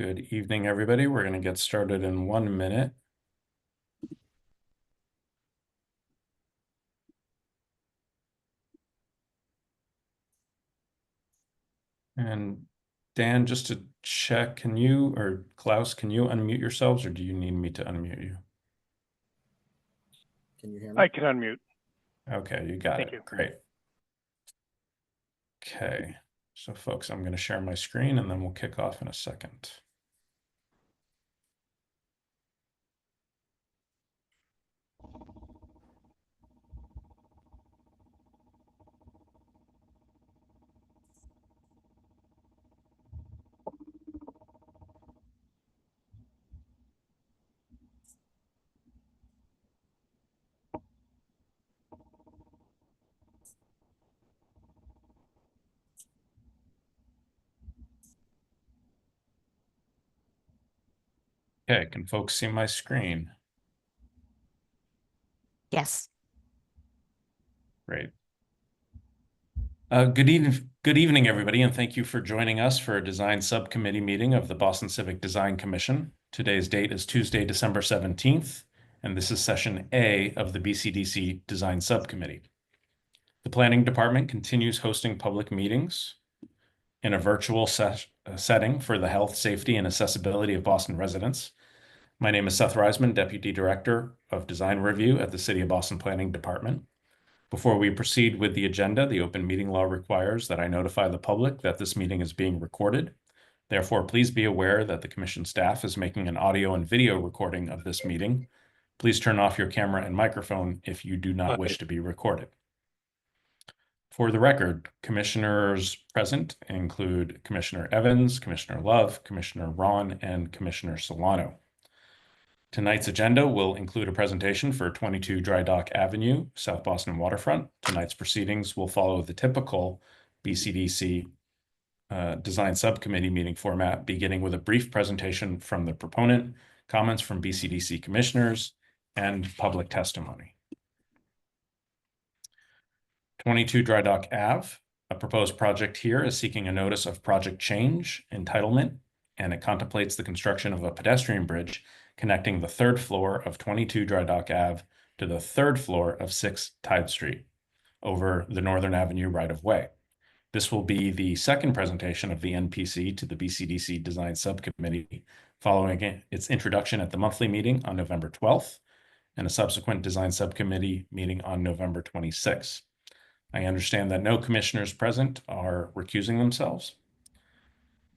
Good evening, everybody. We're going to get started in 1 minute. And Dan, just to check, can you, or Klaus, can you unmute yourselves, or do you need me to unmute you? Can you hear me? I can unmute. Okay, you got Thank it. you. Great. Okay, so folks, I'm going to share my screen and then we'll kick off in a second. Okay, can folks see my screen? Yes. Great. Good evening, everybody, and thank you for joining us for a design subcommittee meeting of the Boston Civic Design Commission. Today's date is Tuesday, December 17th, and this is session A of the BCDC Design Subcommittee. The Planning Department continues hosting public meetings in a virtual setting for the health, safety, and accessibility of Boston residents. My name is Seth Reisman, Deputy Director of Design Review at the City of Boston Planning Department. Before we proceed with the agenda, the open meeting law requires that I notify the public that this meeting is being recorded. Therefore, please be aware that the Commission staff is making an audio and video recording of this meeting. Please turn off your camera and microphone if you do not wish to be recorded. For the record, commissioners present include Commissioner Evans, Commissioner Love, Commissioner Ron, and Commissioner Solano. Tonight's agenda will include a presentation for 22 Drydock Avenue, South Boston waterfront. Tonight's proceedings will follow the typical BCDC Design Subcommittee meeting format, beginning with a brief presentation from the proponent, comments from BCDC commissioners, and public testimony. 22 Drydock Ave, a proposed project here is seeking a notice of project change entitlement, and it contemplates the construction of a pedestrian bridge connecting the third floor of 22 Drydock Ave to the third floor of 6 Tide Street over the Northern Avenue right-of-way. This will be the second presentation of the NPC to the BCDC Design Subcommittee, following its introduction at the monthly meeting on November 12th and a subsequent Design Subcommittee meeting on November 26th. I understand that no commissioners present are recusing themselves.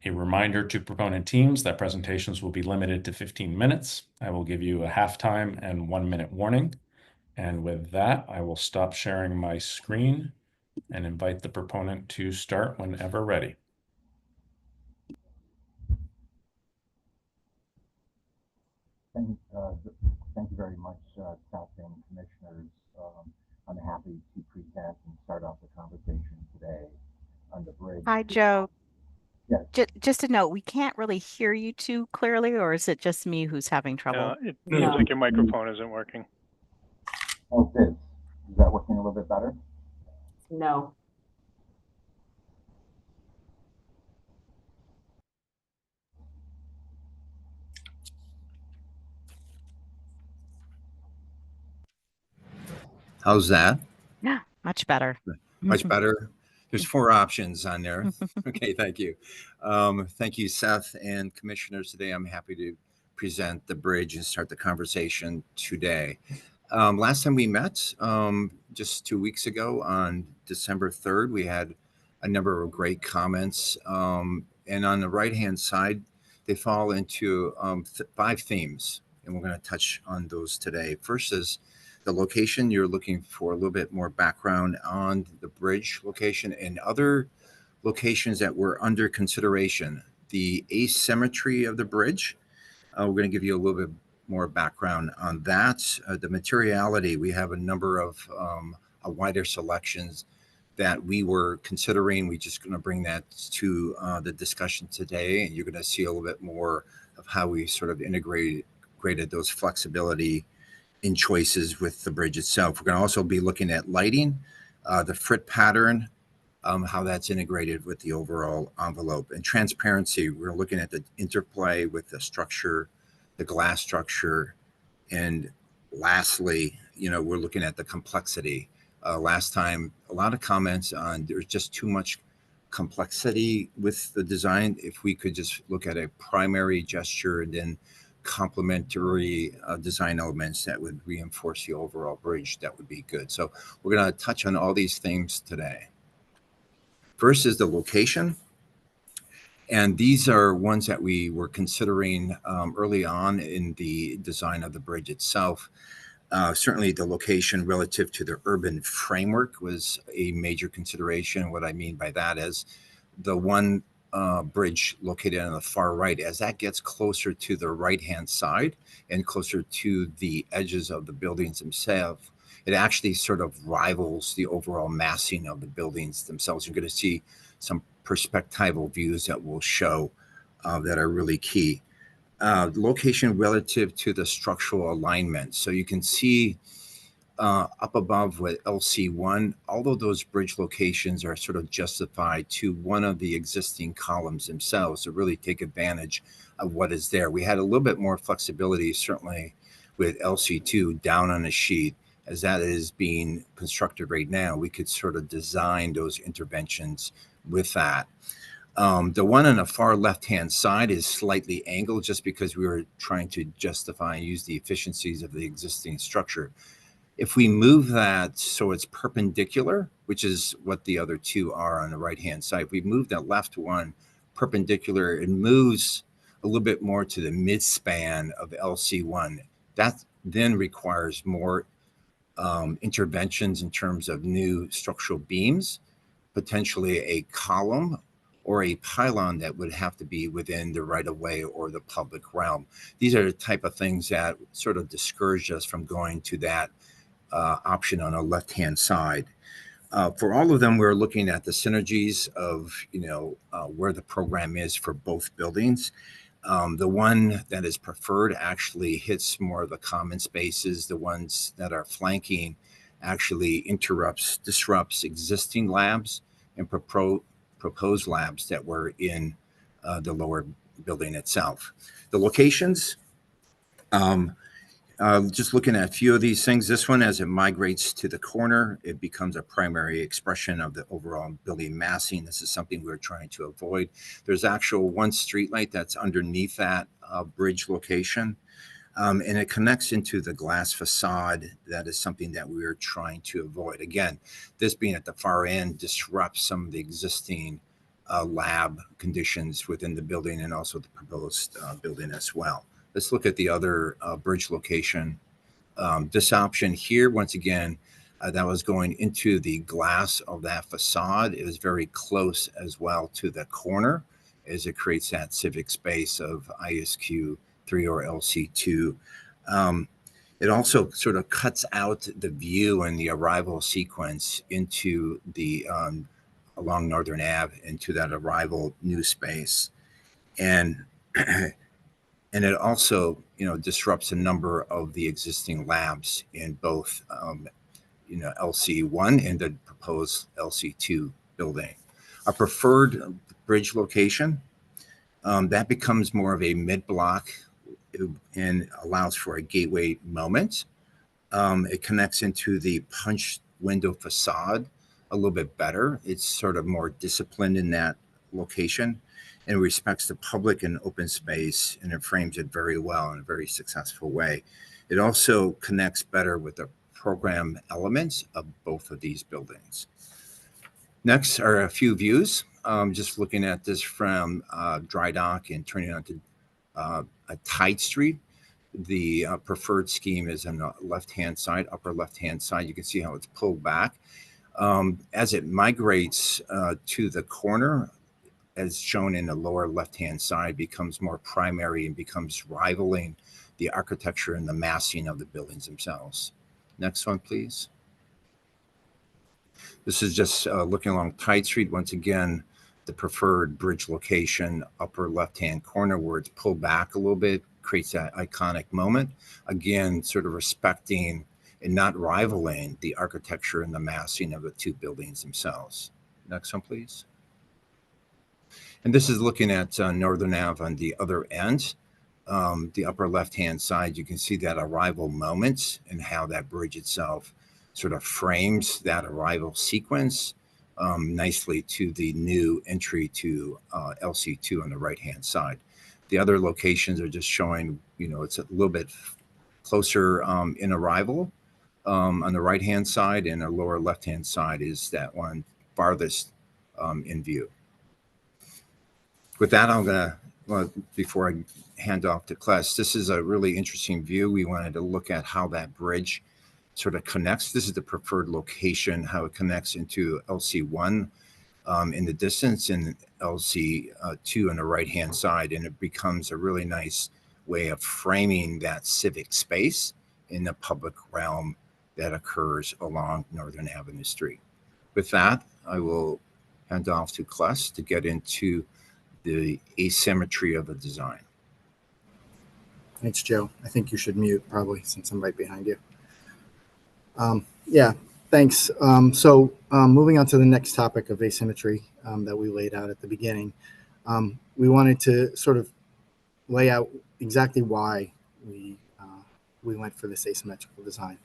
A reminder to proponent teams that presentations will be limited to 15 minutes. I will give you a halftime and 1 minute warning. And with that, I will stop sharing my screen and invite the proponent to start whenever ready. Thank you very much, Seth and Commissioners. I'm happy to present and start off the conversation today on the bridge. Hi, Joe. Yes. Just a note, we can't really hear you too clearly, or is it just me who's having trouble? It seems like your microphone isn't working. Oh, it is. Is that working a little bit better? No. How's that? Yeah, much better. Much better. There's 4 options on there. Okay, thank you. Thank you, Seth and commissioners. Today, I'm happy to present the bridge and start the conversation today. Last time we met, just 2 weeks ago on December 3rd, we had a number of great comments. And on the right-hand side, they fall into 5 themes, and we're going to touch on those today. First is the location. You're looking for a little bit more background on the bridge location and other locations that were under consideration. The asymmetry of the bridge, we're going to give you a little bit more background on that. The materiality, we have a number of a wider selections that we were considering. We're just going to bring that to the discussion today, and you're going to see a little bit more of how we sort of integrated those flexibility in choices with the bridge itself. We're going to also be looking at lighting, the frit pattern, how that's integrated with the overall envelope. And transparency, we're looking at the interplay with the structure, the glass structure, and lastly, we're looking at the complexity. Last time, a lot of comments on there's just too much complexity with the design. If we could just look at a primary gesture and then complementary design elements that would reinforce the overall bridge, that would be good. So we're going to touch on all these themes today. First is the location. And these are ones that we were considering early on in the design of the bridge itself. Certainly the location relative to the urban framework was a major consideration. What I mean by that is the one bridge located on the far right, as that gets closer to the right-hand side and closer to the edges of the buildings themselves, it actually sort of rivals the overall massing of the buildings themselves. You're going to see some perspectival views that will show that are really key. Location relative to the structural alignment. So you can see up above with LC1, although those bridge locations are sort of justified to one of the existing columns themselves to really take advantage of what is there. We had a little bit more flexibility, certainly with LC2 down on a sheet. As that is being constructed right now, we could sort of design those interventions with that. The one on the far left-hand side is slightly angled just because we were trying to justify and use the efficiencies of the existing structure. If we move that so it's perpendicular, which is what the other two are on the right-hand side, if we move that left one perpendicular, it moves a little bit more to the mid-span of LC1. That then requires more interventions in terms of new structural beams, potentially a column or a pylon that would have to be within the right-of-way or the public realm. These are the type of things that sort of discourage us from going to that option on the left-hand side. For all of them, we're looking at the synergies of, where the program is for both buildings. The one that is preferred actually hits more of the common spaces. The ones that are flanking actually disrupts existing labs and proposed labs that were in the lower building itself. The locations, just looking at a few of these things, this one, as it migrates to the corner, it becomes a primary expression of the overall building massing. This is something we're trying to avoid. There's actual one street light that's underneath that bridge location, and it connects into the glass facade. That is something that we're trying to avoid. Again, this being at the far end disrupts some of the existing lab conditions within the building and also the proposed building as well. Let's look at the other bridge location. This option here, once again, that was going into the glass of that facade. It was very close as well to the corner as it creates that civic space of ISQ 3 or LC2. It also sort of cuts out the view and the arrival sequence into the along Northern Ave into that arrival new space. And it also, disrupts a number of the existing labs in both, LC1 and the proposed LC2 building. Our preferred bridge location, that becomes more of a mid-block and allows for a gateway moment. It connects into the punch window facade a little bit better. It's sort of more disciplined in that location and respects the public and open space, and it frames it very well in a very successful way. It also connects better with the program elements of both of these buildings. Next are a few views. Just looking at this from Drydock and turning onto a Tide Street. The preferred scheme is on the left-hand side, upper left-hand side. You can see how it's pulled back. As it migrates to the corner, as shown in the lower left-hand side, becomes more primary and becomes rivaling the architecture and the massing of the buildings themselves. Next one, please. This is just looking along Tide Street. Once again, the preferred bridge location, upper left-hand corner, where it's pulled back a little bit, creates that iconic moment. Again, sort of respecting and not rivaling the architecture and the massing of the two buildings themselves. Next one, please. And this is looking at Northern Ave on the other end. The upper left-hand side, you can see that arrival moment and how that bridge itself sort of frames that arrival sequence nicely to the new entry to LC2 on the right-hand side. The other locations are just showing, it's a little bit closer in arrival on the right-hand side, and the lower left-hand side is that one farthest in view. With that, before I hand off to Kless, this is a really interesting view. We wanted to look at how that bridge sort of connects. This is the preferred location, how it connects into LC1 in the distance and LC2 on the right-hand side. And it becomes a really nice way of framing that civic space in the public realm that occurs along Northern Avenue Street. With that, I will hand off to Kless to get into the asymmetry of the design. Thanks, Joe. I think you should mute probably since I'm right behind you. Yeah, thanks. Moving on to the next topic of asymmetry that we laid out at the beginning, we wanted to sort of lay out exactly why we went for this asymmetrical design.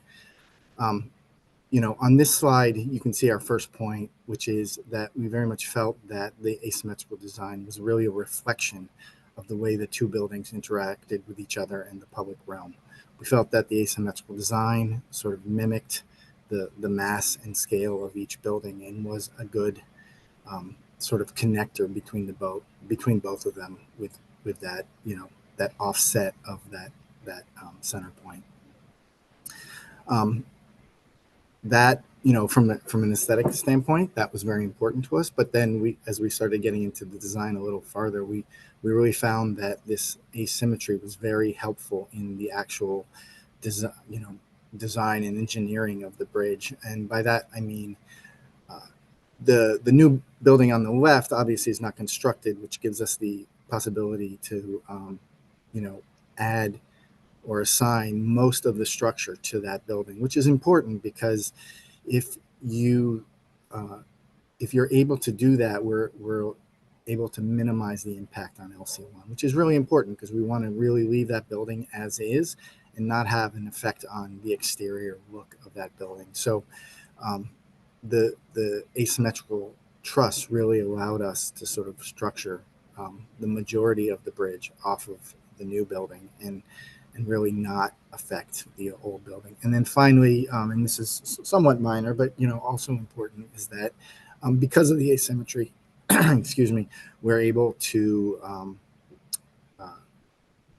On this slide, you can see our first point, which is that we very much felt that the asymmetrical design was really a reflection of the way the two buildings interacted with each other in the public realm. We felt that the asymmetrical design sort of mimicked the mass and scale of each building and was a good sort of connector between both of them with that, that offset of that center point. That, from an aesthetic standpoint, that was very important to us. But then as we started getting into the design a little farther, we really found that this asymmetry was very helpful in the actual design and engineering of the bridge. And by that, I mean, the new building on the left obviously is not constructed, which gives us the possibility to, add or assign most of the structure to that building, which is important because if you're able to do that, we're able to minimize the impact on LC1, which is really important because we want to really leave that building as is and not have an effect on the exterior look of that building. So the asymmetrical truss really allowed us to sort of structure the majority of the bridge off of the new building and really not affect the old building. And then finally, and this is somewhat minor, but also important, is that because of the asymmetry, excuse me, we're able to,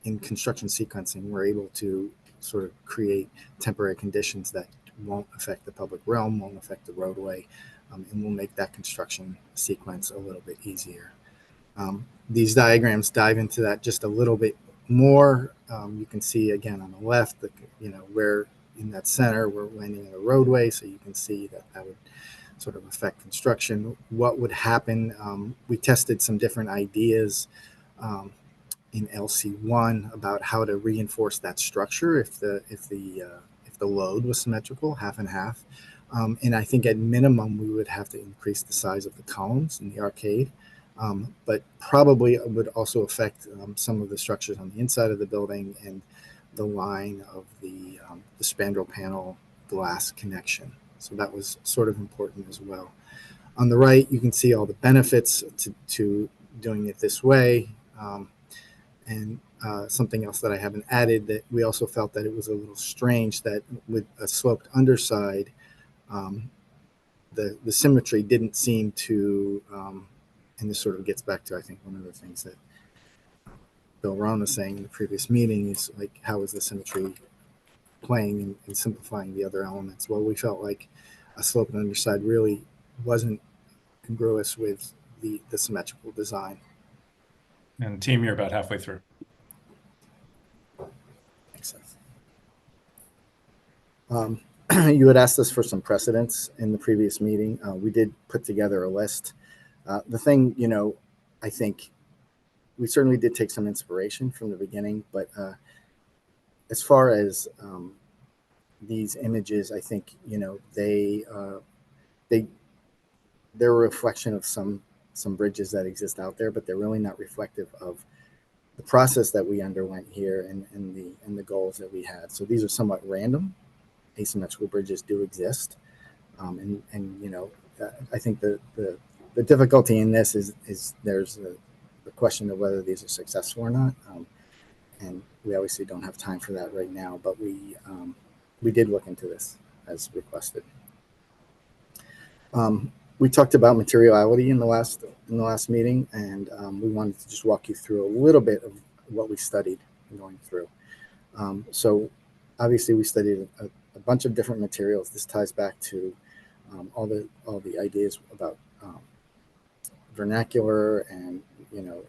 in construction sequencing, we're able to sort of create temporary conditions that won't affect the public realm, won't affect the roadway, and will make that construction sequence a little bit easier. These diagrams dive into that just a little bit more. You can see again on the left, where in that center we're landing in a roadway, so you can see that would sort of affect construction. What would happen? We tested some different ideas in LC1 about how to reinforce that structure if the load was symmetrical, half and half. And I think at minimum we would have to increase the size of the columns in the arcade. But probably it would also affect some of the structures on the inside of the building and the line of the spandrel panel glass connection. So that was sort of important as well. On the right, you can see all the benefits to doing it this way. And something else that I haven't added, that we also felt that it was a little strange that with a sloped underside, the symmetry didn't seem to, and this sort of gets back to, I think, one of the things that Bill Ron was saying in the previous meeting is like, how is the symmetry playing and simplifying the other elements? Well, we felt like a sloped underside really wasn't congruous with the symmetrical design. And team, you're about halfway through. Makes sense. You had asked us for some precedents in the previous meeting. We did put together a list. The thing, I think we certainly did take some inspiration from the beginning, but as far as these images, I think, they they're a reflection of some bridges that exist out there, but they're really not reflective of the process that we underwent here and the goals that we had. So these are somewhat random. Asymmetrical bridges do exist, and you know, I think the difficulty in this is there's the question of whether these are successful or not, and we obviously don't have time for that right now. But we did look into this as requested. We talked about materiality in the last meeting, and we wanted to just walk you through a little bit of what we studied going through. So obviously we studied a bunch of different materials. This ties back to all the ideas about vernacular and, you know,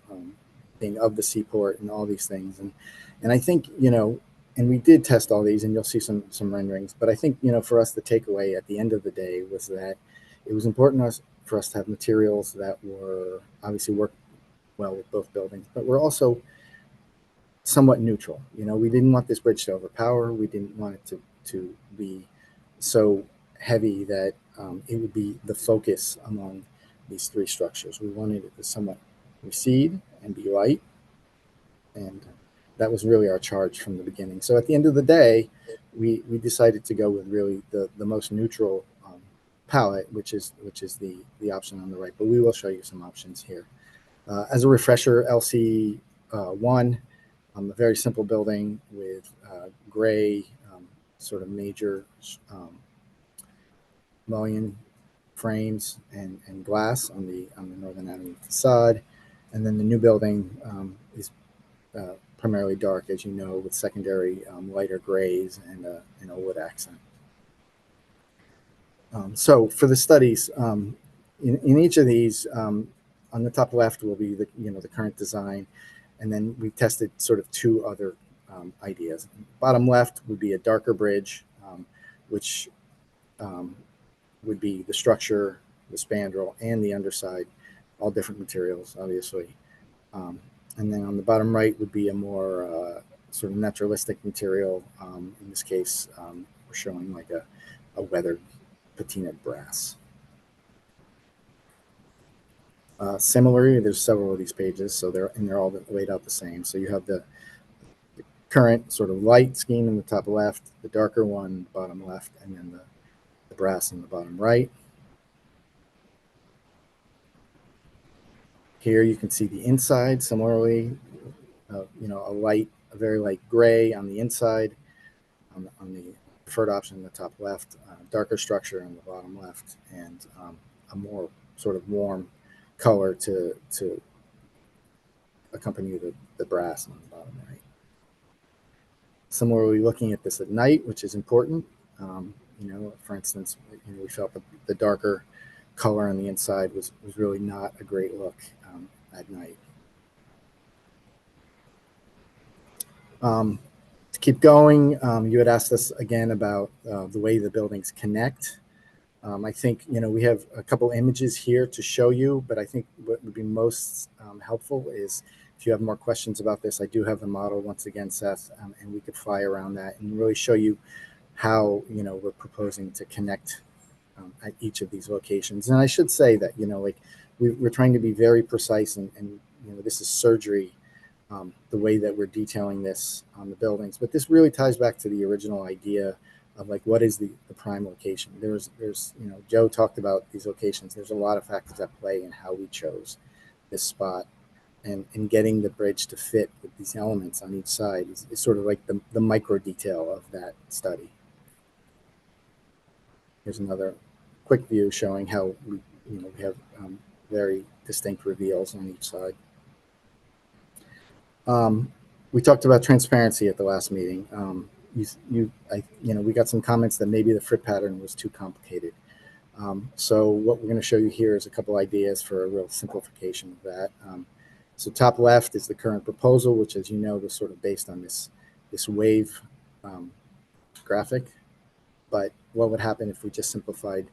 being of the seaport and all these things. And I think, you know, and we did test all these, and you'll see some renderings. But I think, you know, for us, the takeaway at the end of the day was that it was important for us to have materials that were obviously work well with both buildings, but were also somewhat neutral. You know, we didn't want this bridge to overpower. We didn't want it to be so heavy that it would be the focus among these three structures. We wanted it to somewhat recede and be light, and that was really our charge from the beginning. So at the end of the day, we decided to go with really the most neutral palette, which is the option on the right. But we will show you some options here. As a refresher, LC1, a very simple building with gray sort of major mullion frames and glass on the Northern Avenue facade, and then the new building is primarily dark, as you know, with secondary lighter grays and a wood accent. So for the studies, in each of these, on the top left will be the current design, and then we tested sort of two other ideas. Bottom left would be a darker bridge, which would be the structure, the spandrel, and the underside, all different materials, obviously. And then on the bottom right would be a more sort of naturalistic material. In this case, we're showing like a weathered patinaed brass. Similarly, there's several of these pages, so they're all laid out the same. So you have the current sort of light scheme in the top left, the darker one bottom left, and then the brass in the bottom right. Here you can see the inside. Similarly, a very light gray on the inside, on the preferred option in the top left, darker structure in the bottom left, and a more sort of warm color to accompany the brass on the bottom right. Similarly, looking at this at night, which is important, for instance, we felt the darker color on the inside was really not a great look at night. To keep going, you had asked us again about the way the buildings connect. I think, we have a couple images here to show you, but I think what would be most helpful is if you have more questions about this, I do have the model once again, Seth, and we could fly around that and really show you how, we're proposing to connect at each of these locations. And I should say that, we're trying to be very precise and this is surgery, the way that we're detailing this on the buildings. But this really ties back to the original idea of like, what is the prime location? There's Joe talked about these locations. There's a lot of factors at play in how we chose this spot, and getting the bridge to fit with these elements on each side is sort of like the micro detail of that study. Here's another quick view showing how we have very distinct reveals on each side. We talked about transparency at the last meeting. We got some comments that maybe the frit pattern was too complicated. So what we're going to show you here is a couple ideas for a real simplification of that. So top left is the current proposal, which, as you know, was sort of based on this wave graphic. But what would happen if we just simplified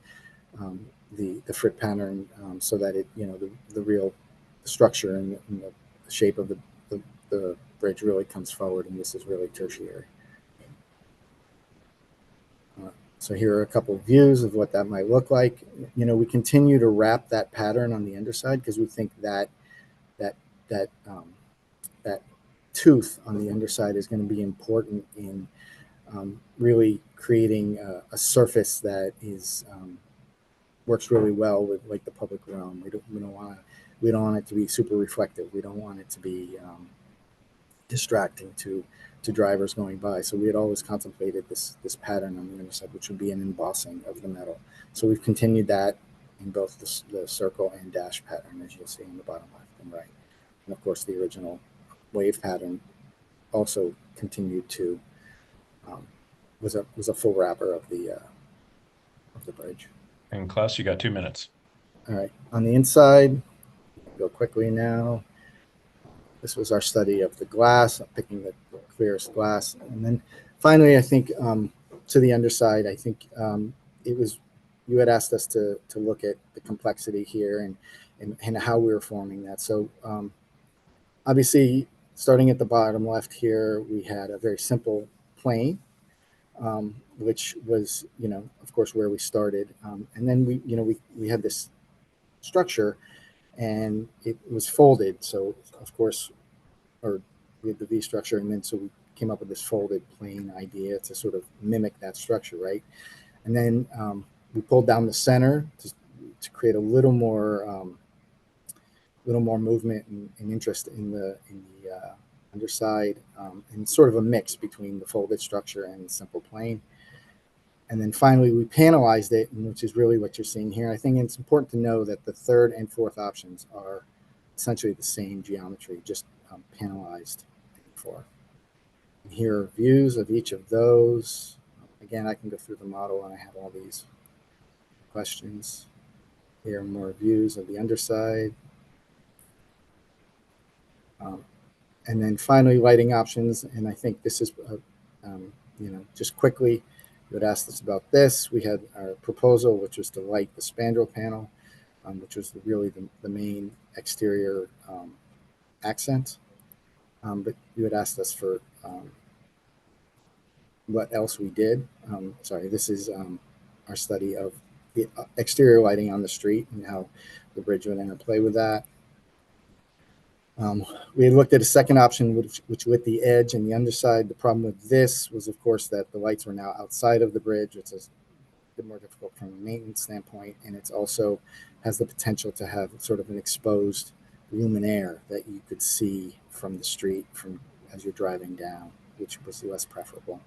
the frit pattern so that it, the real structure and the shape of the bridge really comes forward, and this is really tertiary. So here are a couple of views of what that might look like. We continue to wrap that pattern on the underside because we think that that tooth on the underside is going to be important in really creating a surface that is works really well with like the public realm. We don't want it to be super reflective. We don't want it to be distracting to drivers going by. So we had always contemplated this pattern on the underside, which would be an embossing of the metal. So we've continued that in both the circle and dash pattern, as you'll see in the bottom left and right. And of course, the original wave pattern also continued to was a full wrapper of the bridge. And Klaus, you got 2 minutes. All right, on the inside, go quickly now. This was our study of the glass, picking the clearest glass. And then finally, I think to the underside, I think it was, you had asked us to look at the complexity here and how we were forming that. So obviously, starting at the bottom left here, we had a very simple plane, which was, of course, where we started. And then we had this structure and it was folded. So of course, or we had the V structure, and then so we came up with this folded plane idea to sort of mimic that structure, right? And then we pulled down the center to create a little more movement and interest in the underside, and sort of a mix between the folded structure and the simple plane. And then finally, we panelized it, which is really what you're seeing here. I think it's important to know that the third and fourth options are essentially the same geometry, just panelized for. And here are views of each of those. Again, I can go through the model and I have all these questions. Here are more views of the underside. And then finally, lighting options. And I think this is, just quickly, you had asked us about this. We had our proposal, which was to light the spandrel panel, which was really the main exterior accent. But you had asked us for what else we did. Sorry, this is our study of the exterior lighting on the street and how the bridge would interplay with that. We had looked at a second option, which lit the edge and the underside. The problem with this was, of course, that the lights were now outside of the bridge, which is a bit more difficult from a maintenance standpoint, and it's also has the potential to have sort of an exposed luminaire that you could see from the street as you're driving down, which was less preferable.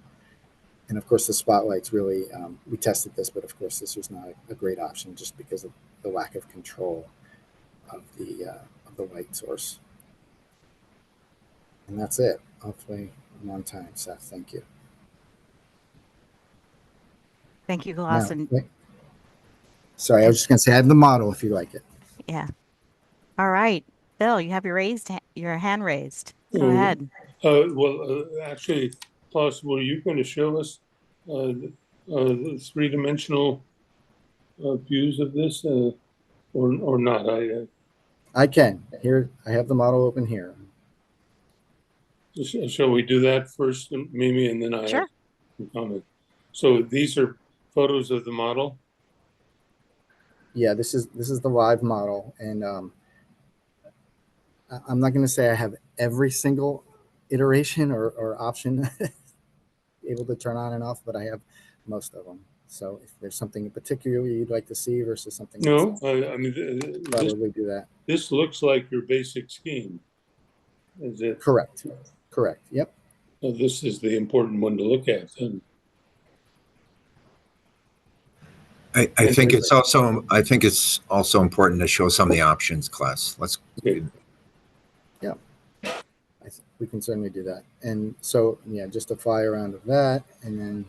And of course, the spotlights really, we tested this, but of course, this was not a great option just because of the lack of control of the light source. And that's it. Hopefully, I'm on time, Seth. Thank you. Thank you, Klaus. Sorry, I was just going to say I have the model if you like it. Yeah. All right, Bill, you have your hand raised. Go ahead. Actually, possible you're going to show us the three-dimensional views of this, or not? I can. Here, I have the model open here. Shall we do that first, Mimi, and then I Sure. have some comment? So these are photos of the model. Yeah, this is the live model, and I'm not going to say I have every single iteration or option able to turn on and off, but I have most of them. So if there's something in particular you'd like to see versus something else, I mean, probably do that. this looks like your basic scheme. Is it? Correct. Yep. This is the important one to look at. And I think it's also important to show some of the options, class. Let's. okay. Yeah, we can certainly do that. And so, yeah, just a fly around of that, and then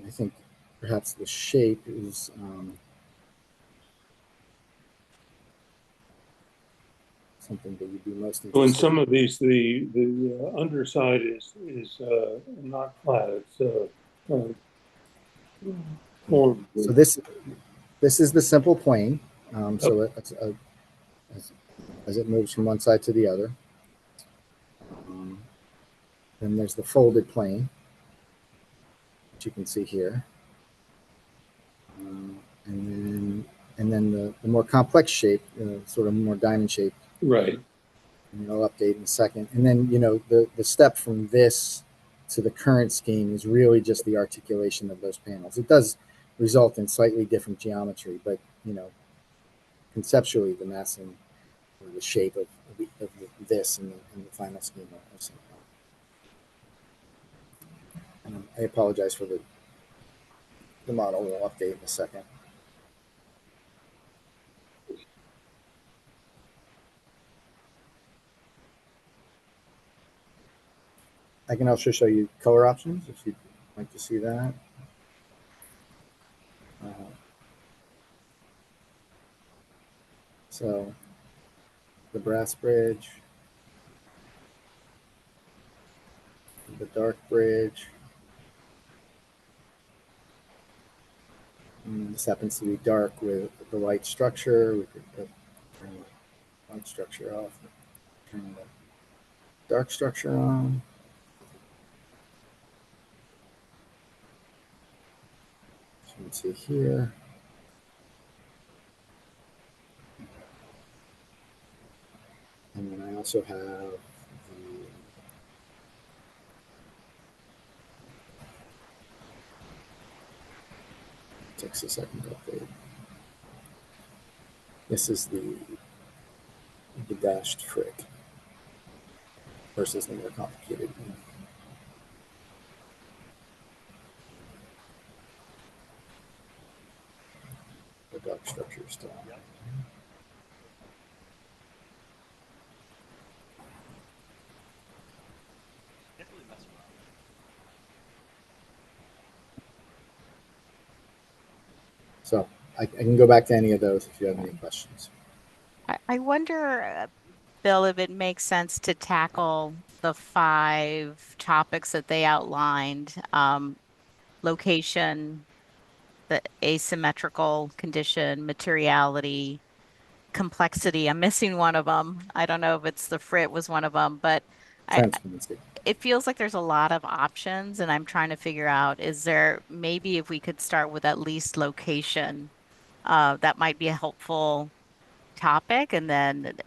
I think perhaps the shape is something that you'd be most interested So in some of these, the underside is not flat. It's more. So this is the simple plane. So it's as it moves from one side to the other. Then there's the folded plane. you can see here. And then the more complex shape, sort of more diamond shape. Right. And I'll update in a second. And then, the step from this to the current scheme is really just the articulation of those panels. It does result in slightly different geometry, but, conceptually the massing or the shape of this and the final scheme are similar. And I apologize for the model. We'll update in a second. I can also show you color options if you'd like to see that. So the brass bridge, the dark bridge. And this happens to be dark with the light structure. We could turn the light structure off, turn the dark structure on. As you can see here. And then I also have takes a second to update. This is the dashed frick versus the more complicated one. The dark structure still. So I can go back to any of those if you have any questions. I wonder, Bill, if it makes sense to tackle the 5 topics that they outlined, location, the asymmetrical condition, materiality, complexity. I'm missing one of them. I don't know if it's the frit was one of them, but Transparency. it feels like there's a lot of options, and I'm trying to figure out, is there maybe if we could start with at least location, that might be a helpful topic, and then,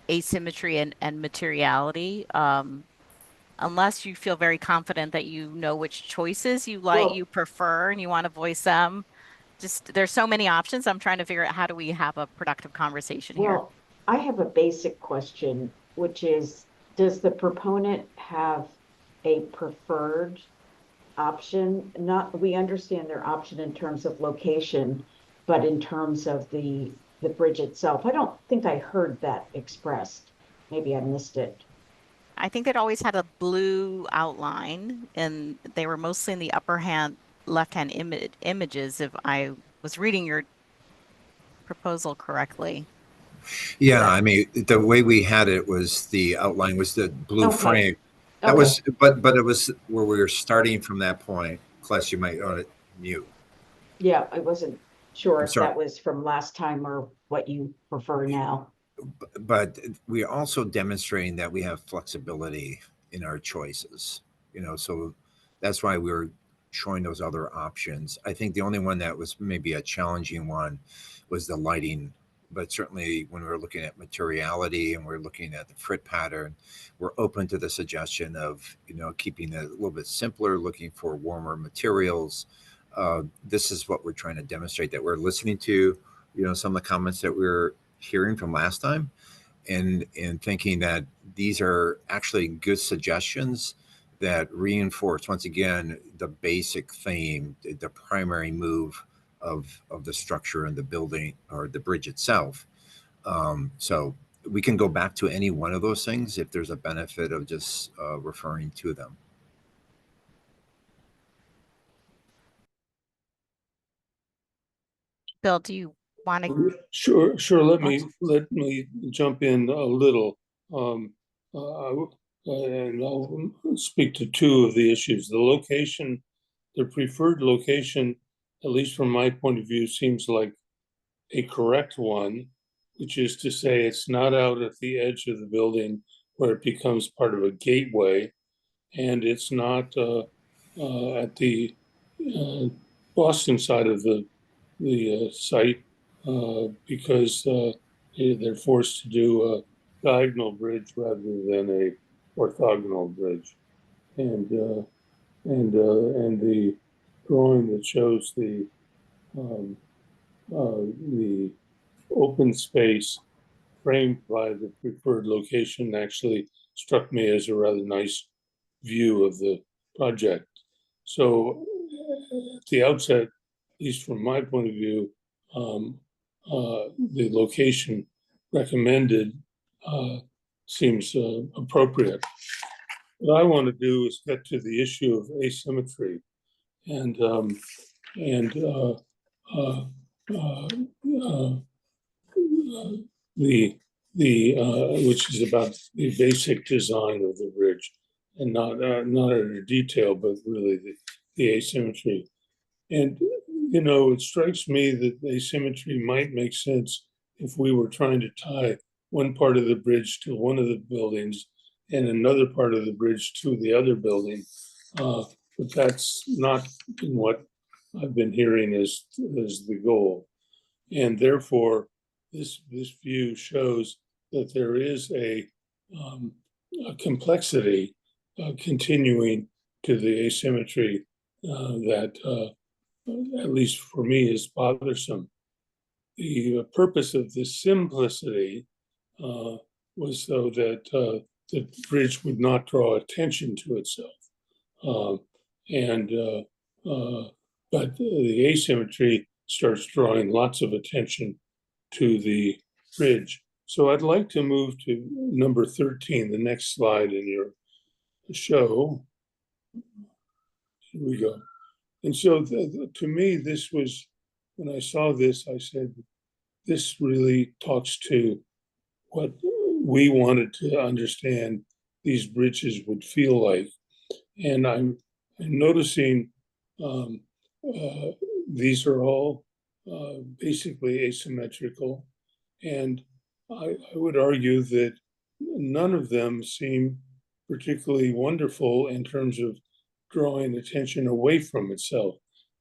asymmetry and materiality. Unless you feel very confident that you know which choices you prefer and you want to voice them. Just there's so many options. I'm trying to figure out how do we have a productive conversation here. Well, I have a basic question, which is, does the proponent have a preferred option? Not, we understand their option in terms of location, but in terms of the bridge itself. I don't think I heard that expressed. Maybe I missed it. I think it always had a blue outline, and they were mostly in the left-hand images, if I was reading your proposal correctly. Yeah, I mean, the way we had it was the outline was the blue Okay. frame. That Okay. was, but it was where we were starting from that point. Class, you might want to mute. Yeah, I wasn't sure I'm if sorry. that was from last time or what you prefer now. But we're also demonstrating that we have flexibility in our choices, so that's why we're showing those other options. I think the only one that was maybe a challenging one was the lighting, but certainly when we're looking at materiality and we're looking at the frit pattern, we're open to the suggestion of, keeping it a little bit simpler, looking for warmer materials. This is what we're trying to demonstrate, that we're listening to, some of the comments that we're hearing from last time, and thinking that these are actually good suggestions that reinforce once again the basic theme, the primary move of the structure and the building or the bridge itself. So we can go back to any one of those things if there's a benefit of just referring to them. Bill, do you want to? Sure. Let me jump in a little, and I'll speak to 2 of the issues. The location, the preferred location, at least from my point of view, seems like a correct one, which is to say it's not out at the edge of the building where it becomes part of a gateway, and it's not at the Boston side of the site because they're forced to do a diagonal bridge rather than a orthogonal bridge, and the drawing that shows um, the open space framed by the preferred location actually struck me as a rather nice view of the project. So at the outset, at least from my point of view, the location recommended seems appropriate. What I want to do is get to the issue of asymmetry and and the which is about the basic design of the bridge, and not in detail, but really the asymmetry. And you know, it strikes me that asymmetry might make sense if we were trying to tie one part of the bridge to one of the buildings and another part of the bridge to the other building. But that's not what I've been hearing as the goal. And therefore, this view shows that there is a complexity continuing to the asymmetry that, at least for me, is bothersome. The purpose of this simplicity was so that the bridge would not draw attention to itself. But the asymmetry starts drawing lots of attention to the bridge. So I'd like to move to number 13, the next slide in your show. Here we go. And so to me, this was, when I saw this, I said, this really talks to what we wanted to understand these bridges would feel like. And I'm noticing these are all basically asymmetrical. And I would argue that none of them seem particularly wonderful in terms of drawing attention away from itself.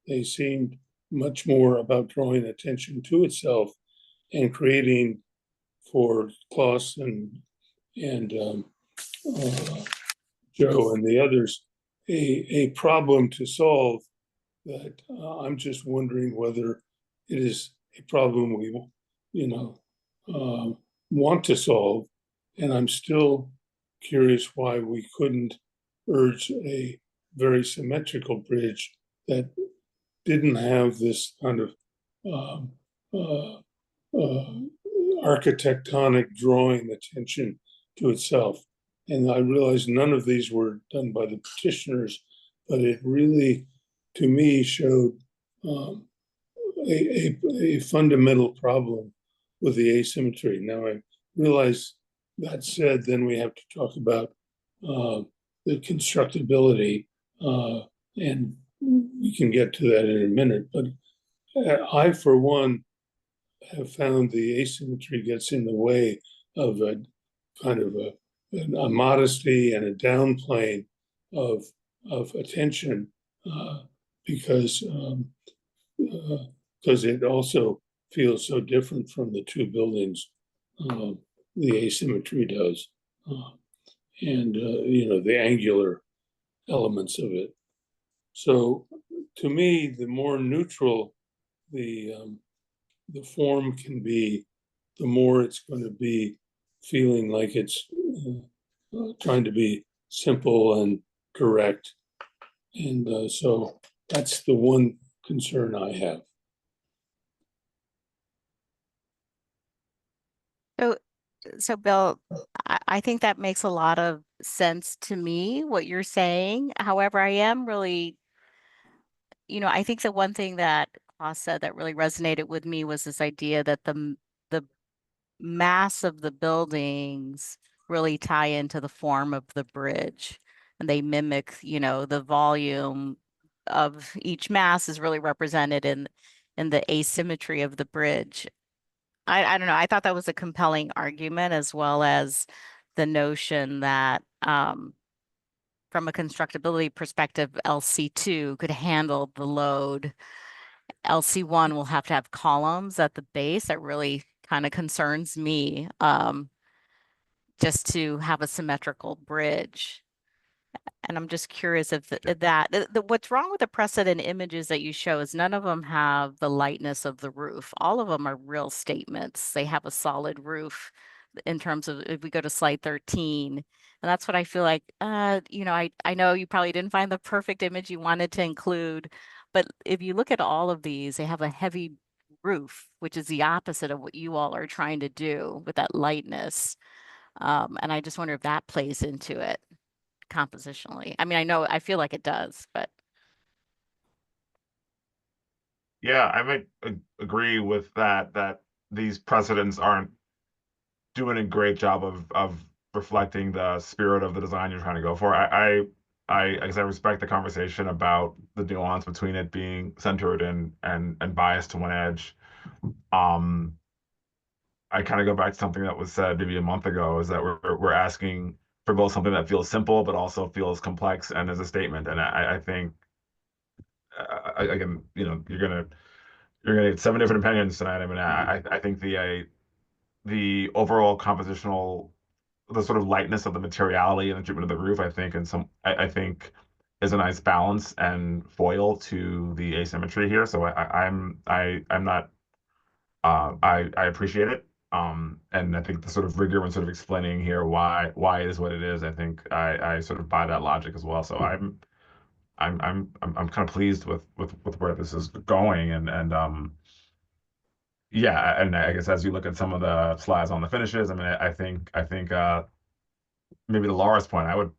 They seemed much more about drawing attention to itself and creating for Klaus and Joe and the others a problem to solve that I'm just wondering whether it is a problem we, want to solve. And I'm still curious why we couldn't urge a very symmetrical bridge that didn't have this kind of architectonic drawing attention to itself. And I realize none of these were done by the petitioners, but it really, to me, showed a fundamental problem with the asymmetry. Now, I realize that said, then we have to talk about the constructability, and we can get to that in a minute. But I, for one, have found the asymmetry gets in the way of a kind of a modesty and a downplaying of attention because it also feels so different from the two buildings. The asymmetry does, and the angular elements of it. So, to me, the more neutral the form can be, the more it's going to be feeling like it's trying to be simple and correct. And so that's the one concern I have. So Bill, I think that makes a lot of sense to me, what you're saying. However, I am really, I think the one thing that Klaus said that really resonated with me was this idea that the mass of the buildings really tie into the form of the bridge, and they mimic, the volume of each mass is really represented in the asymmetry of the bridge. I don't know. I thought that was a compelling argument, as well as the notion that from a constructability perspective, LC2 could handle the load. LC1 will have to have columns at the base. That really kind of concerns me, just to have a symmetrical bridge. And I'm just curious if what's wrong with the precedent images that you show is none of them have the lightness of the roof. All of them are real statements. They have a solid roof in terms of, if we go to slide 13, and that's what I feel like, I know you probably didn't find the perfect image you wanted to include, but if you look at all of these, they have a heavy roof, which is the opposite of what you all are trying to do with that lightness. And I just wonder if that plays into it compositionally. I mean, I feel like it does, but Yeah, I might agree with that, that these precedents aren't doing a great job of reflecting the spirit of the design you're trying to go for. I guess I respect the conversation about the nuance between it being centered and biased to one edge. I kind of go back to something that was said maybe a month ago, is that we're asking for both something that feels simple but also feels complex and is a statement. And I think again, you're gonna get 7 different opinions tonight. I mean, I think the overall compositional, the sort of lightness of the materiality and the treatment of the roof, I think, I think is a nice balance and foil to the asymmetry here. So I'm not I appreciate it. And I think the sort of rigor and sort of explaining here why it is what it is, I think I sort of buy that logic as well. So I'm kind of pleased with where this is going, and yeah, and I guess as you look at some of the slides on the finishes, I mean, I think maybe to Laura's point, I would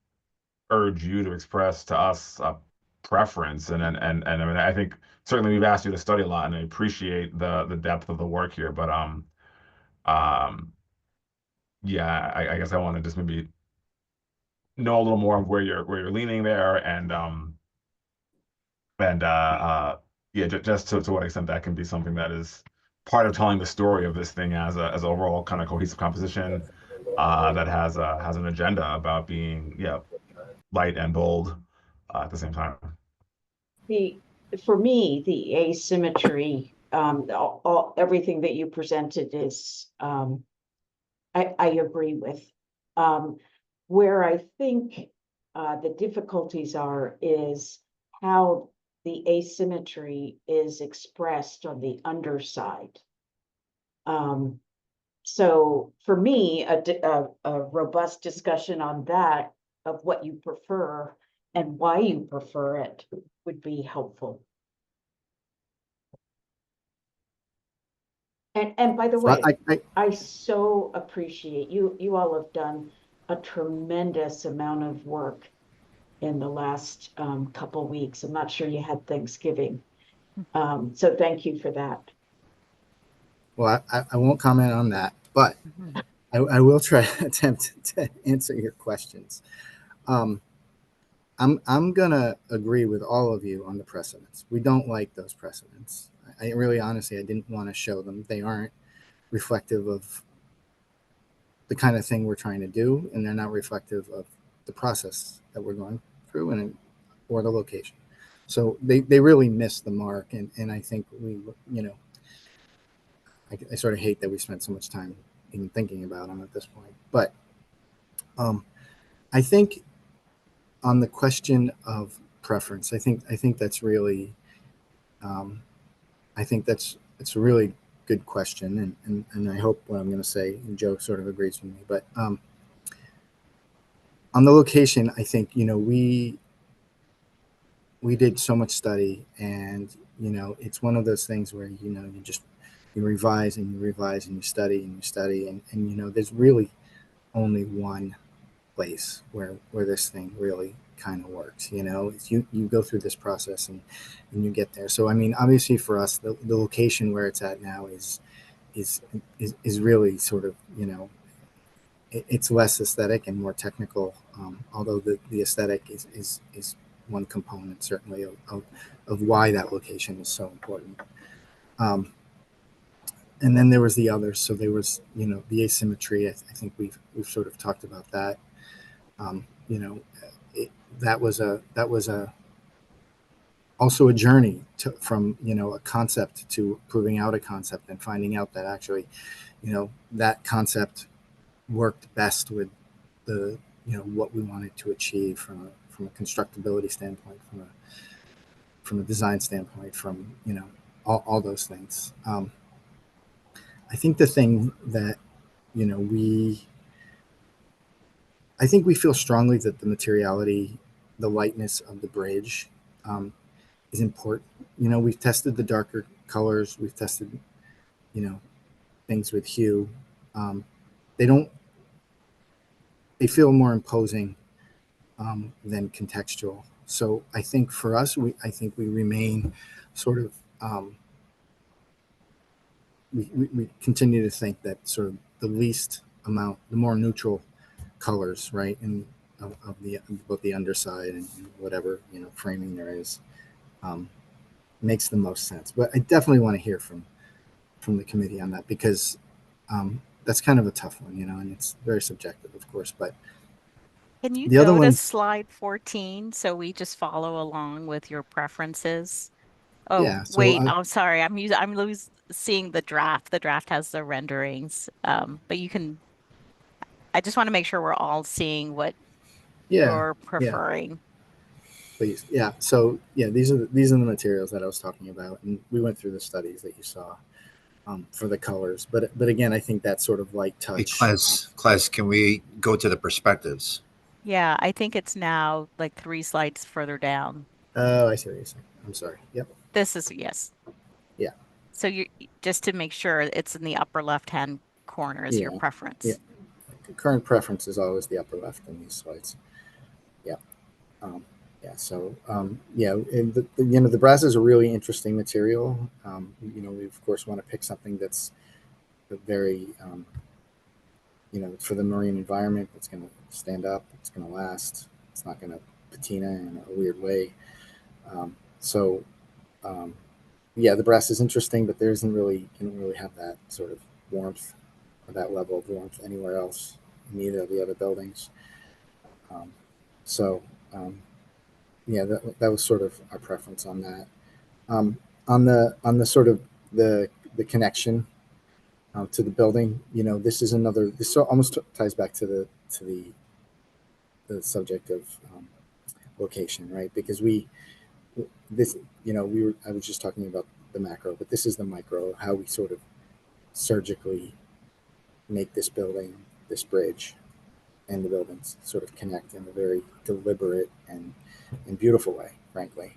urge you to express to us a preference, and I mean, I think certainly we've asked you to study a lot, and I appreciate the depth of the work here, but yeah, I guess I want to just maybe know a little more of where you're leaning there, and yeah, just to what extent that can be something that is part of telling the story of this thing as a overall kind of cohesive composition that has an agenda about being light and bold at the same time. For me, the asymmetry, everything that you presented is, I agree with. Where I think the difficulties are is how the asymmetry is expressed on the underside. So for me, a robust discussion on that, of what you prefer and why you prefer it, would be helpful. And by the way, I so appreciate you all have done a tremendous amount of work in the last couple weeks. I'm not sure you had Thanksgiving. So thank you for that. Well, I won't comment on that, but I will try to attempt to answer your questions. I'm gonna agree with all of you on the precedents. We don't like those precedents. I really, honestly, I didn't want to show them. They aren't reflective of the kind of thing we're trying to do, and they're not reflective of the process that we're going through or the location. So they really miss the mark, and I think I sort of hate that we spent so much time even thinking about them at this point. But I think on the question of preference, I think that's really it's a really good question, and I hope what I'm going to say, and Joe sort of agrees with me. But on the location, I think we did so much study, and it's one of those things where you revise and you revise and you study and you study, and there's really only one place where this thing really kind of works. You go through this process and you get there. So I mean, obviously for us, the location where it's at now is really sort of it's less aesthetic and more technical, although the aesthetic is one component certainly of why that location is so important. And then there was the others. So there was the asymmetry. I think we've sort of talked about that. that was a also a journey from a concept to proving out a concept and finding out that actually that concept worked best with the what we wanted to achieve from a constructability standpoint, from a design standpoint, from all those things. I think the thing that I think we feel strongly that the materiality, the lightness of the bridge is important. We've tested the darker colors, we've tested things with hue. They feel more imposing than contextual. So I think for us, I think we remain sort of we continue to think that sort of the least amount, the more neutral colors, right, and of both the underside and whatever framing there is, makes the most sense. But I definitely want to hear from the committee on that, because that's kind of a tough one, and it's very subjective, of course. But Can you the other go to ones, slide 14 so we just follow along with your preferences? Oh, yeah. So wait, I'm sorry. I'm seeing the draft. The draft has the renderings. But I just want to make sure we're all seeing what yeah, you're yeah, preferring. please, yeah. So yeah, these are the materials that I was talking about, and we went through the studies that you saw for the colors. But again, I think that sort of light Hey, touch. Class, can we go to the perspectives? Yeah, I think it's now like 3 slides further down. Oh, I see what you're saying. I'm sorry. Yep. This is, yes. Yeah. So you just to make sure it's in the upper left-hand corner is your Yeah. Yeah. preference. Current preference is always the upper left in these slides. Yeah. Yeah. So yeah, and the brass is a really interesting material. We of course want to pick something that's very for the marine environment. It's going to stand up. It's going to last. It's not going to patina in a weird way. So yeah, the brass is interesting, but there isn't really, you don't really have that sort of warmth or that level of warmth anywhere else in either of the other buildings. So yeah, that was sort of our preference on that. On the sort of the connection to the building, this is another. This almost ties back to the subject of location, right? Because I was just talking about the macro, but this is the micro, how we sort of surgically make this building, this bridge, and the buildings sort of connect in a very deliberate and beautiful way, frankly.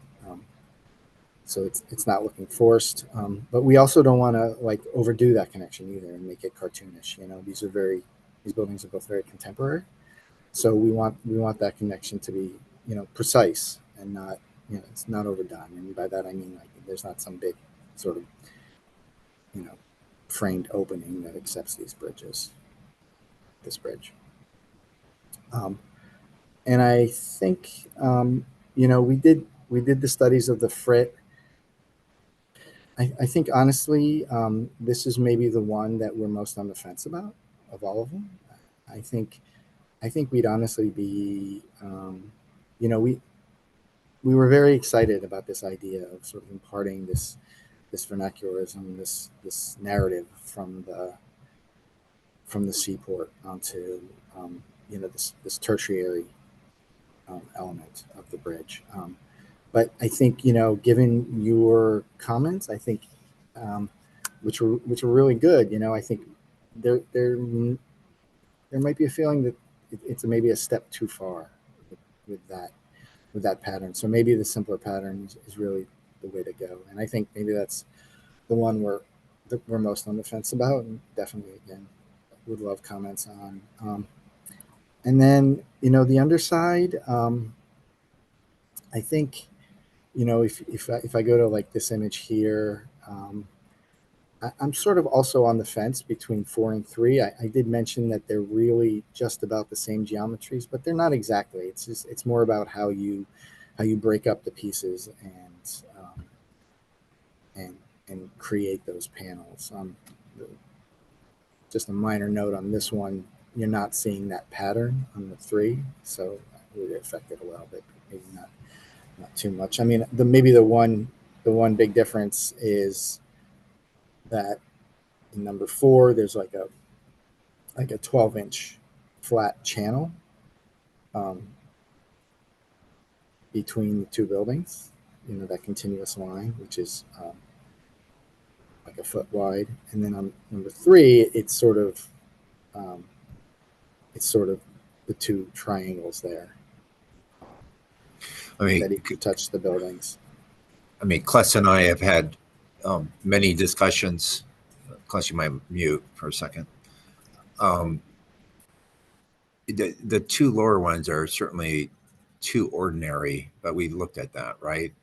So it's not looking forced, but we also don't want to like overdo that connection either and make it cartoonish. These buildings are both very contemporary, so we want that connection to be precise and not it's not overdone. And by that I mean like there's not some big sort of framed opening that accepts this bridge. And I think we did the studies of the frit. I think honestly, this is maybe the one that we're most on the fence about of all of them. I think we'd honestly be, we were very excited about this idea of sort of imparting this vernacularism, this narrative from the seaport onto this tertiary element of the bridge. But I think given your comments, I think which were really good. I think there might be a feeling that it's maybe a step too far with that pattern. So maybe the simpler pattern is really the way to go. And I think maybe that's the one we're most on the fence about, and definitely again would love comments on. And then the underside. I think if I go to like this image here, I'm sort of also on the fence between 4 and 3. I did mention that they're really just about the same geometries, but they're not exactly. It's more about how you break up the pieces and create those panels. Just a minor note on this one, you're not seeing that pattern on the 3, so would affect it a little bit, but maybe not too much. I mean, maybe the one big difference is that in number 4, there's like a 12-inch flat channel between the two buildings, that continuous line, which is like a foot wide. And then on number 3, it's sort of the two triangles there. I mean, that you could touch the buildings. I mean, Kless and I have had many discussions. Kless, you might mute for a second. The two lower ones are certainly too ordinary, but we looked at that, right?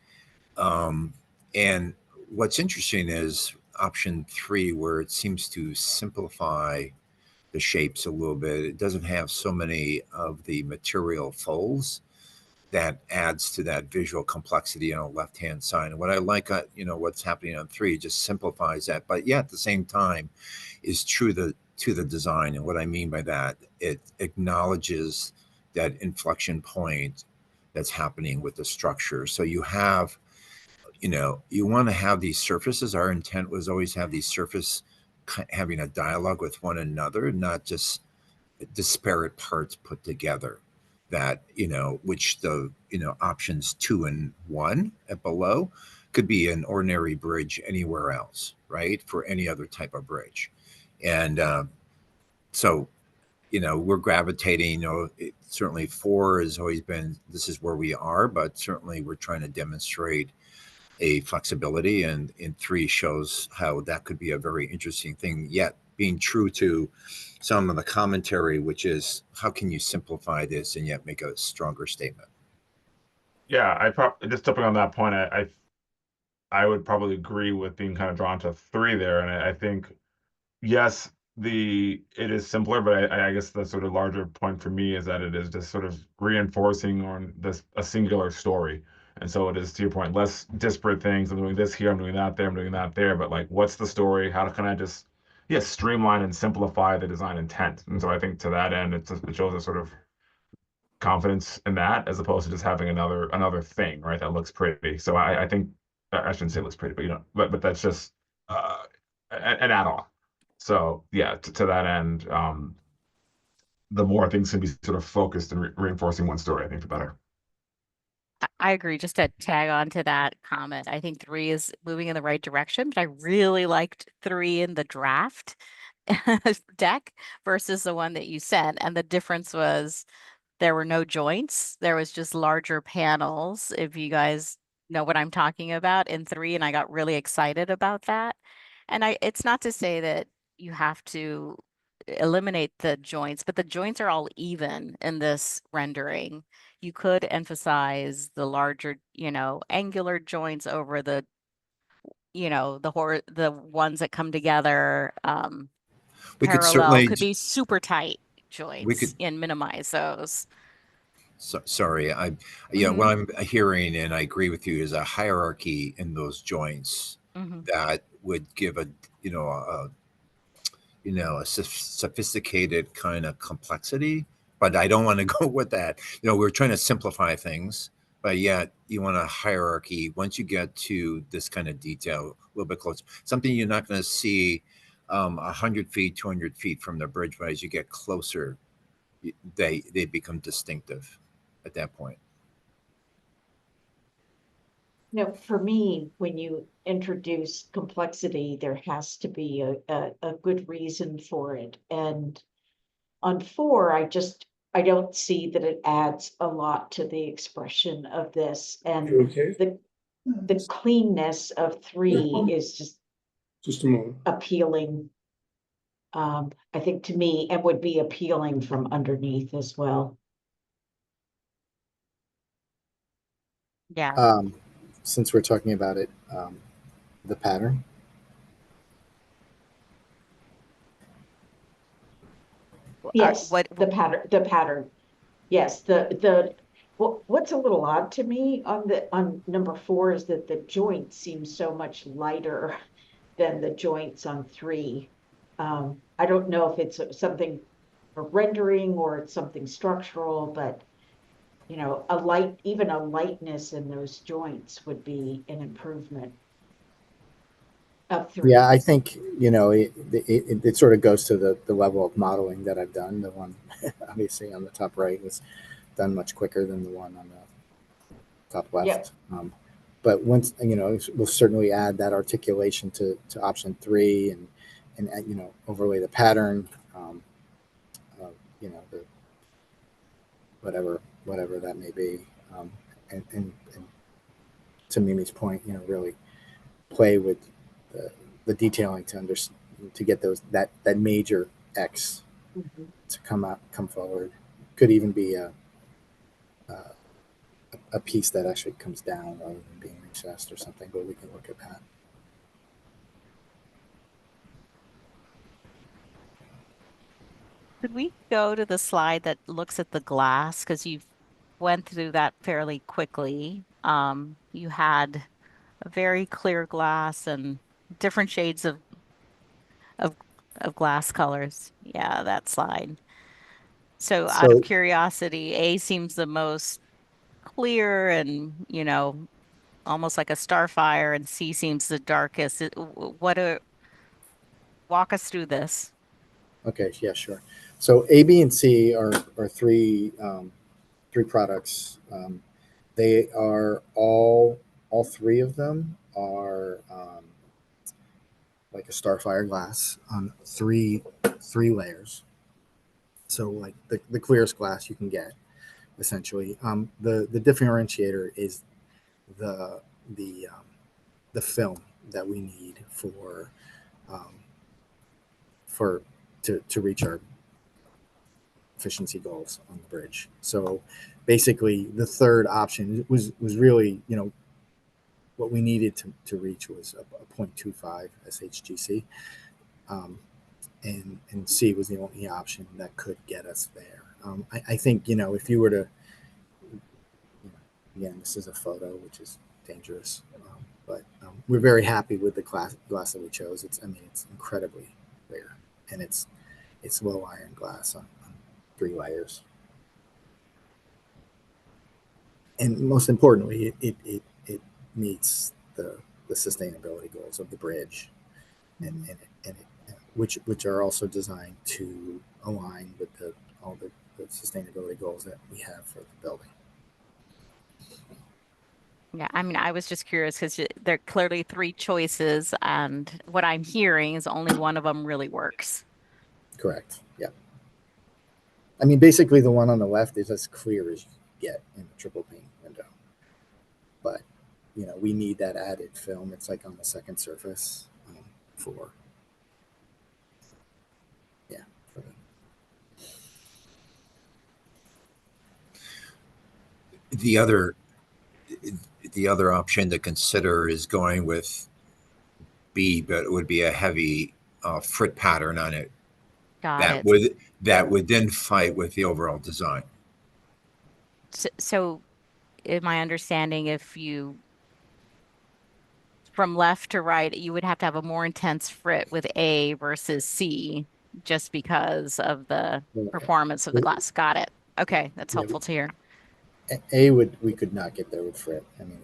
And what's interesting is option 3, where it seems to simplify the shapes a little bit. It doesn't have so many of the material folds that adds to that visual complexity on the left-hand side. And what I like, what's happening on 3 just simplifies that, but at the same time is true to the design. And what I mean by that, it acknowledges that inflection point that's happening with the structure. So you have, you want to have these surfaces. Our intent was always have these surfaces having a dialogue with one another, not just disparate parts put together. That, which the, options 2 and 1 at below could be an ordinary bridge anywhere else, right? For any other type of bridge. And so, we're gravitating, certainly 4 has always been, this is where we are, but certainly we're trying to demonstrate a flexibility, and in 3 shows how that could be a very interesting thing, yet being true to some of the commentary, which is how can you simplify this and yet make a stronger statement? Yeah, just jumping on that point, I would probably agree with being kind of drawn to 3 there, and I think yes, it is simpler, but I guess the sort of larger point for me is that it is just sort of reinforcing on a singular story. And so it is, to your point, less disparate things. I'm doing this here, I'm doing that there, I'm doing that there. But like, what's the story? How can I just, streamline and simplify the design intent? And so I think to that end, it shows a sort of confidence in that, as opposed to just having another thing, right? That looks pretty. So I think I shouldn't say it looks pretty, but but that's just an add-on. So yeah, to that end, the more things can be sort of focused and reinforcing one story, I think the better. I agree. Just to tag on to that comment, I think 3 is moving in the right direction, but I really liked 3 in the draft deck versus the one that you sent. And the difference was there were no joints. There was just larger panels, if you guys know what I'm talking about, in 3, and I got really excited about that. And it's not to say that you have to eliminate the joints, but the joints are all even in this rendering. You could emphasize the larger, angular joints over the, the ones that come together We could parallel, certainly could be super tight joints could and minimize those. sorry, what I'm hearing, and I agree with you, is a hierarchy in those joints that would give a sophisticated kind of complexity. But I don't want to go with that. We're trying to simplify things, but yet you want a hierarchy. Once you get to this kind of detail, a little bit closer, something you're not going to see 100 feet, 200 feet from the bridge, but as you get closer, they become distinctive at that point. For me, when you introduce complexity, there has to be a good reason for it. And on 4, I don't see that it adds a lot to the expression of this. And the cleanness of 3 is just a moment, appealing, I think, to me, and would be appealing from underneath as well. Yeah. Since we're talking about it, the pattern. Yes, the pattern. Yes, what's a little odd to me on number 4 is that the joints seem so much lighter than the joints on 3. I don't know if it's something for rendering or it's something structural, but you know, even a lightness in those joints would be an improvement of 3. Yeah, I think, you know, it sort of goes to the level of modeling that I've done. The one obviously on the top right was done much quicker than the one on the top left. Yep. But once, you know, we'll certainly add that articulation to option 3 and you know, overlay the pattern, you know, the whatever that may be. And to Mimi's point, you know, really play with the detailing to get that major X to come forward. Could even be a piece that actually comes down rather than being recessed or something, but we can look at that. Could we go to the slide that looks at the glass? Because you went through that fairly quickly. You had a very clear glass and different shades of of glass colors. Yeah, that slide. So out of So curiosity, A seems the most clear and, you know, almost like a starfire, and C seems the darkest. Walk us through this. okay, yeah, sure. So A, B, and C are three products. They are all three of them are like a starfire glass on three layers. So like the clearest glass you can get, essentially. The differentiator is the the um, the film that we need um, for to reach our efficiency goals on the bridge. So basically, the third option was really, you know, what we needed to reach was a 0.25 SHGC, and C was the only option that could get us there. I think, you know, if you were to, you know, again, this is a photo, which is dangerous, but we're very happy with the glass that we chose. It's incredibly clear, and it's low iron glass on 3 layers. And most importantly, it meets the sustainability goals of the bridge, and which are also designed to align with all the sustainability goals that we have for the building. Yeah, I mean, I was just curious because there are clearly 3 choices, and what I'm hearing is only one of them really works. Correct. Yeah. I mean, basically, the one on the left is as clear as you get in a triple pane window. But, you know, we need that added film. It's like on the second surface for The other option to consider is going with B, but it would be a heavy frit pattern on it. Got it. That would then fight with the overall design. So, in my understanding, if you from left to right, you would have to have a more intense frit with A versus C just because of the performance of the glass. Got it. Okay, that's helpful to hear. we could not get there with frit. I mean,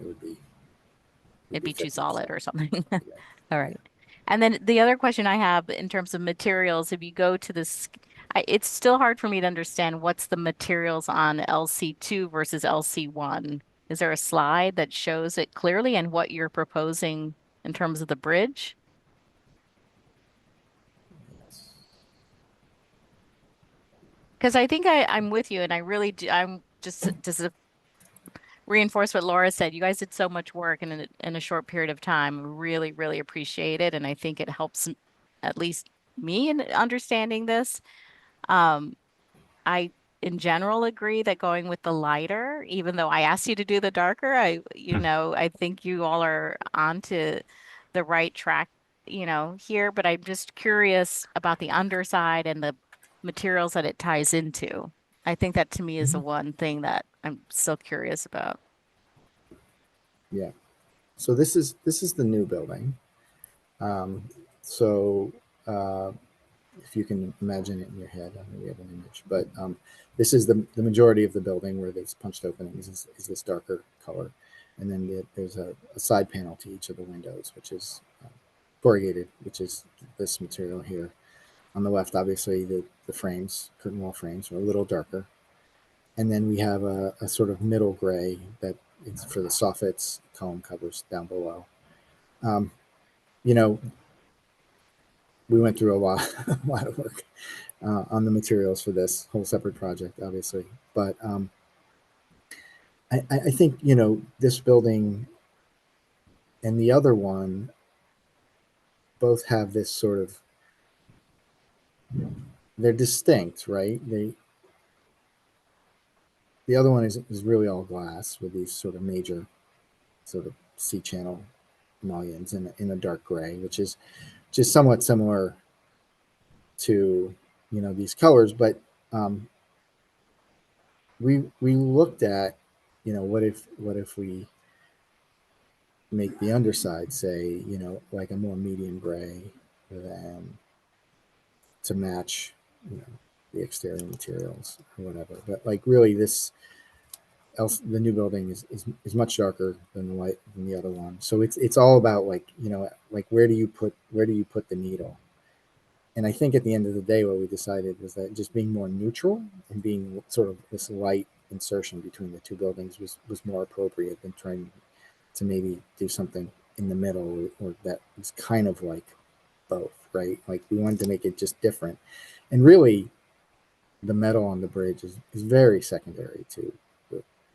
It'd be too solid or something. Yeah. All right. And then the other question I have in terms of materials, if you go to this, it's still hard for me to understand what's the materials on LC2 versus LC1. Is there a slide that shows it clearly and what you're proposing in terms of the bridge? Because I think I'm with you, and I really do. I'm just to reinforce what Laura said. You guys did so much work in a short period of time. Really, really appreciate it, and I think it helps at least me in understanding this. I in general agree that going with the lighter, even though I asked you to do the darker, I think you all are onto the right track, here, but I'm just curious about the underside and the materials that it ties into. I think that to me is the one thing that I'm still curious about. Yeah. So this is the new building. So if you can imagine it in your head, I mean, we have an image, but this is the majority of the building where there's punched openings is this darker color. And then there's a side panel to each of the windows, which is corrugated, which is this material here. On the left, obviously, the frames, curtain wall frames, are a little darker. And then we have a sort of middle gray that is for the soffits, column covers down below. You know, we went through a lot of work on the materials for this whole separate project, obviously. But I think, you know, this building and the other one both have this sort of, they're distinct, right? The other one is really all glass with these sort of major sort of C-channel mullions in a dark gray, which is just somewhat similar to, you know, these colors. But we looked at, you know, what if we make the underside, say, you know, like a more medium gray than to match, you know, the exterior materials or whatever. But like really this the new building is much darker than the other one. So it's all about, like, you know, like where do you put the needle? And I think at the end of the day, what we decided was that just being more neutral and being sort of this light insertion between the two buildings was more appropriate than trying to maybe do something in the middle or that was kind of like both, right? Like we wanted to make it just different. And really, the metal on the bridge is very secondary to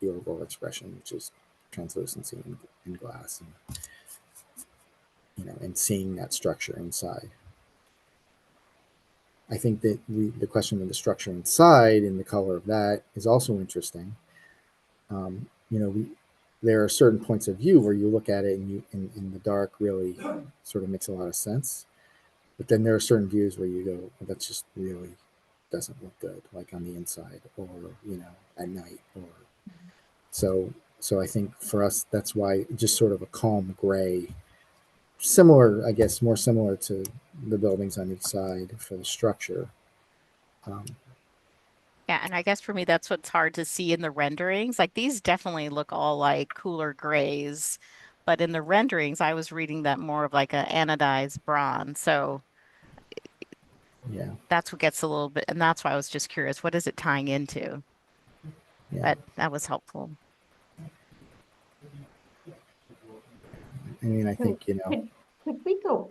the overall expression, which is translucency in glass, and, you know, and seeing that structure inside. I think that the question of the structure inside and the color of that is also interesting. You know, there are certain points of view where you look at it and you in the dark really sort of makes a lot of sense. But then there are certain views where you go, well, that just really doesn't look good, like on the inside or, you know, at night. Or so I think for us, that's why just sort of a calm gray, similar, I guess, more similar to the buildings on each side for the structure. Yeah, and I guess for me, that's what's hard to see in the renderings. Like these definitely look all like cooler grays, but in the renderings, I was reading that more of like a anodized bronze. So Yeah. that's what gets a little bit, and that's why I was just curious, what is it tying into? Yeah. That was helpful. I mean, I think, you know, Could we go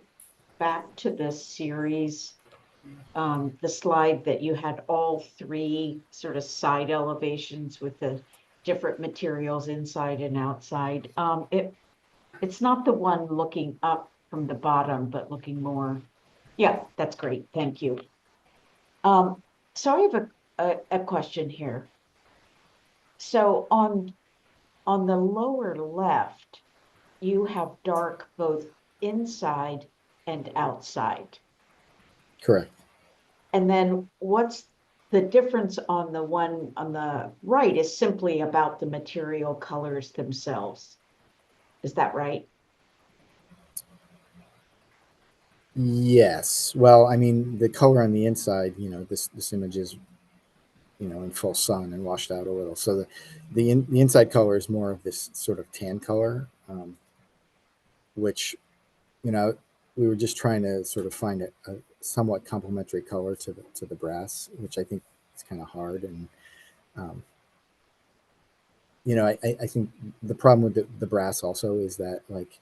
back to the series, the slide that you had all three sort of side elevations with the different materials inside and outside? It's not the one looking up from the bottom, but looking more. Yeah, that's great. Thank you. So I have a question here. So on the lower left, you have dark both inside and outside. correct. And then what's the difference on the one on the right is simply about the material colors themselves. Is that right? Yes. Well, I mean, the color on the inside, you know, this image is, you know, in full sun and washed out a little. So the inside color is more of this sort of tan color, which, you know, we were just trying to sort of find a somewhat complementary color to the brass, which I think is kind of hard. And you know, I think the problem with the brass also is that, like,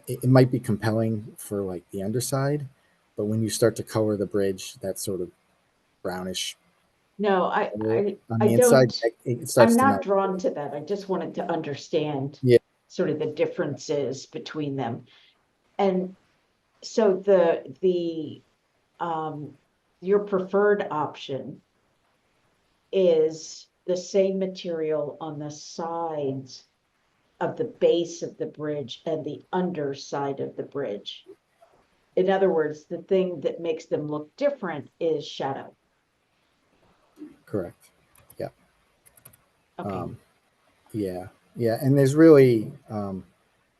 it might be compelling for like the underside, but when you start to color the bridge, that sort of brownish No, on I the inside, don't, it starts I'm to not melt. drawn to that. I just wanted to understand Yeah. sort of the differences between them. And so your preferred option is the same material on the sides of the base of the bridge and the underside of the bridge. In other words, the thing that makes them look different is shadow. Correct. Yeah. Okay. Yeah. Yeah. And there's really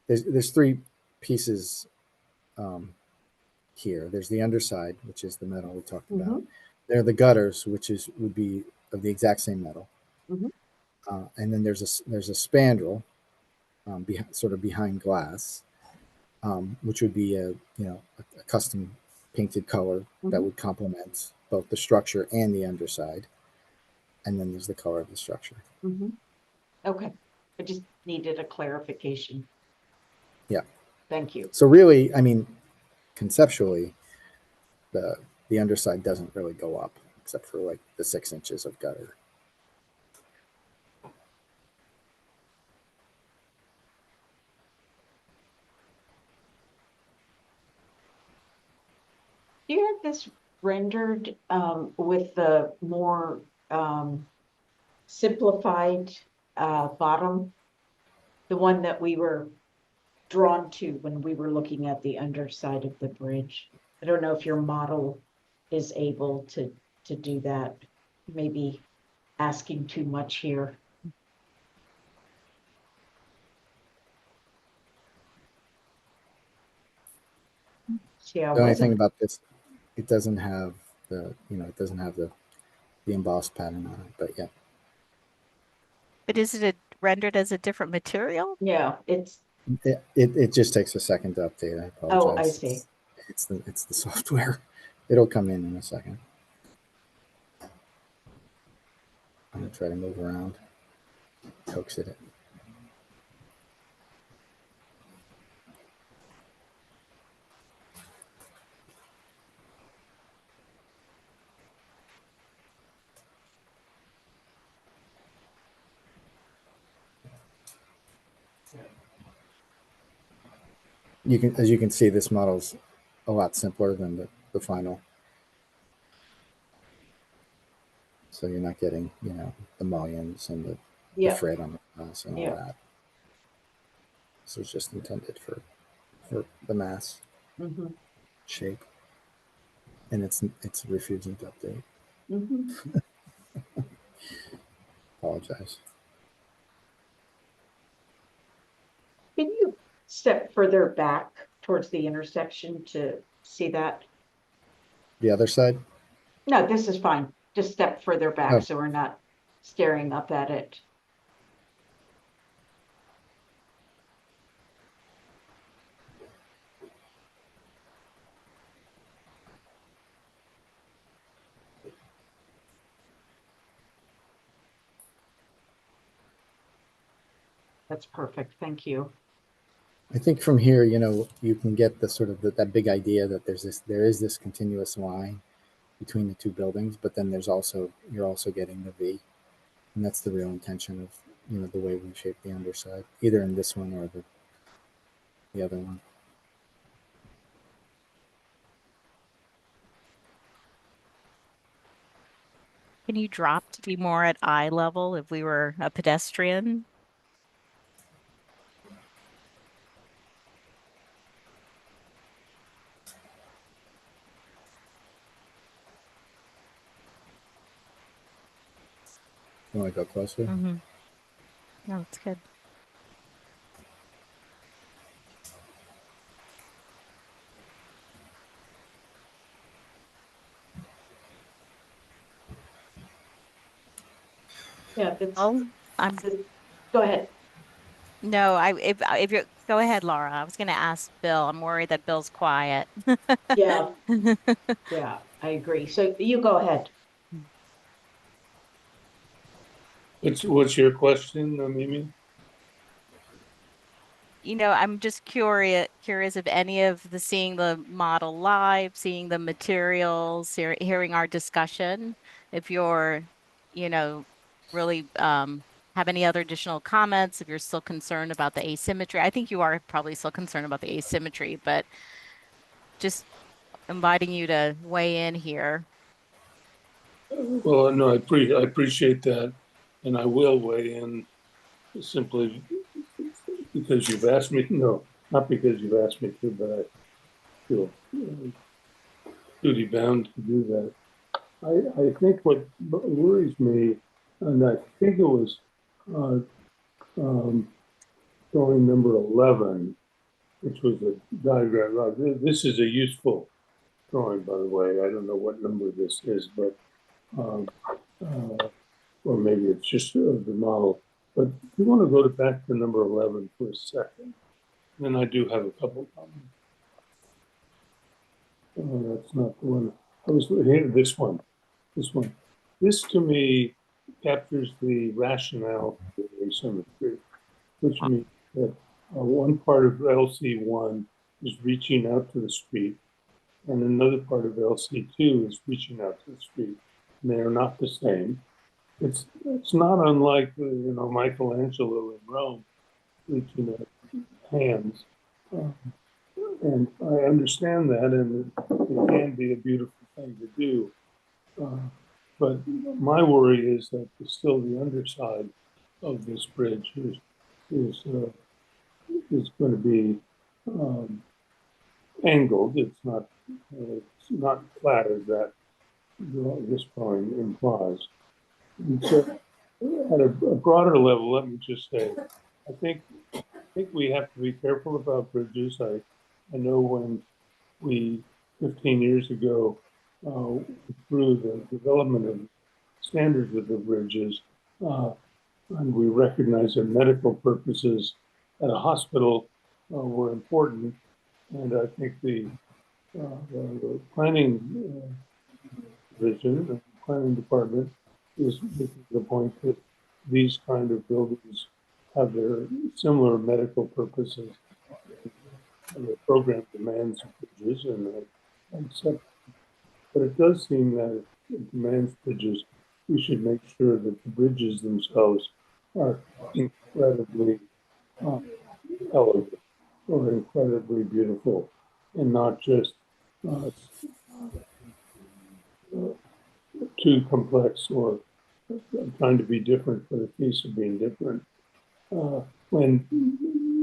there's three pieces here. There's the underside, which is the metal we talked about. Mhm. There are the gutters, which would be of the exact same metal. Mhm. And then there's a spandrel, sort of behind glass, which would be a custom painted color that Mhm. would complement both the structure and the underside. And then there's the color of the structure. Mhm. Okay, I just needed a clarification. Yeah. Thank you. So really, I mean, conceptually, the underside doesn't really go up except for like the 6 inches of gutter. Do you have this rendered with the more simplified bottom? The one that we were drawn to when we were looking at the underside of the bridge. I don't know if your model is able to do that. Maybe asking too much here. See, I The only thing wasn't. about this, it doesn't have the embossed pattern on it, but yeah. But is it rendered as a different material? Yeah, it's. It just takes a second to update. I apologize. Oh, I see. It's the software. It'll come in a second. I'm gonna try to move around, coax it in. As you can see, this model's a lot simpler than the final. So you're not getting, the mullions and the Yeah. fret on the glass and all Yeah. that. So it's just intended for the mass Mhm. shape, and it's refusing to update. Mhm. Apologize. Can you step further back towards the intersection to see that? The other side? No, this is fine. Just step further back Oh. so we're not staring up at it. That's perfect. Thank you. I think from here, you can get the sort of that big idea that there is this continuous line between the two buildings, but then you're also getting the V, and that's the real intention of the way we shape the underside, either in this one or the other one. Can you drop to be more at eye level if we were a pedestrian? You want to go closer? Mm-hmm. No, it's good. Yeah, that's. Oh, I'm Go ahead. no, if you go ahead, Laura. I was going to ask Bill. I'm worried that Bill's quiet. Yeah, yeah, I agree. So you go ahead. What's your question, Mimi? I'm just curious if any of seeing the model live, seeing the materials, hearing our discussion, if you're, really have any other additional comments, if you're still concerned about the asymmetry. I think you are probably still concerned about the asymmetry, but just inviting you to weigh in here. Well, no, I appreciate that, and I will weigh in simply because you've asked me. No, not because you've asked me to, but I feel duty bound to do that. I think what worries me, and I think it was drawing number 11, which was a diagram. This is a useful drawing, by the way. I don't know what number this is, but, or maybe it's just the model. But if you want to go back to number 11 for a second, then I do have a couple comments. That's not the one. I was here. This one. This to me captures the rationale for the asymmetry, which means that one part of LC1 is reaching out to the street, and another part of LC2 is reaching out to the street. And they are not the same. It's not unlike Michelangelo in Rome reaching out hands. And I understand that, and it can be a beautiful thing to do. But my worry is that still the underside of this bridge is going to be angled. It's not flat as that this drawing implies. And so, at a broader level, let me just say, I think we have to be careful about bridges. I know when we 15 years ago through the development of standards of the bridges, and we recognized that medical purposes at a hospital were important. And I think the planning division, the planning department, is making the point that these kind of buildings have their similar medical purposes. And the program demands bridges, and I accept. But it does seem that if it demands bridges, we should make sure that the bridges themselves are incredibly elegant or incredibly beautiful, and not just too complex or trying to be different for the case of being different. When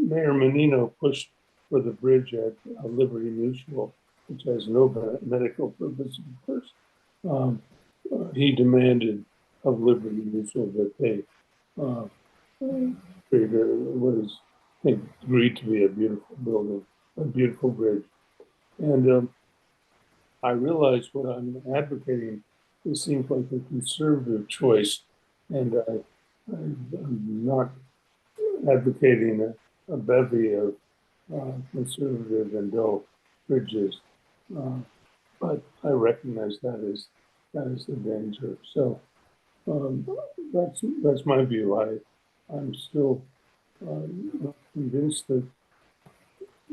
Mayor Menino pushed for the bridge at Liberty Mutual, which has no medical purpose, of course, he demanded of Liberty Mutual that they create what is agreed to be a beautiful building, a beautiful bridge. And I realize what I'm advocating, it seems like a conservative choice, and I'm not advocating a bevy of conservative and dull bridges, but I recognize that is the danger. So that's my view. I'm still convinced that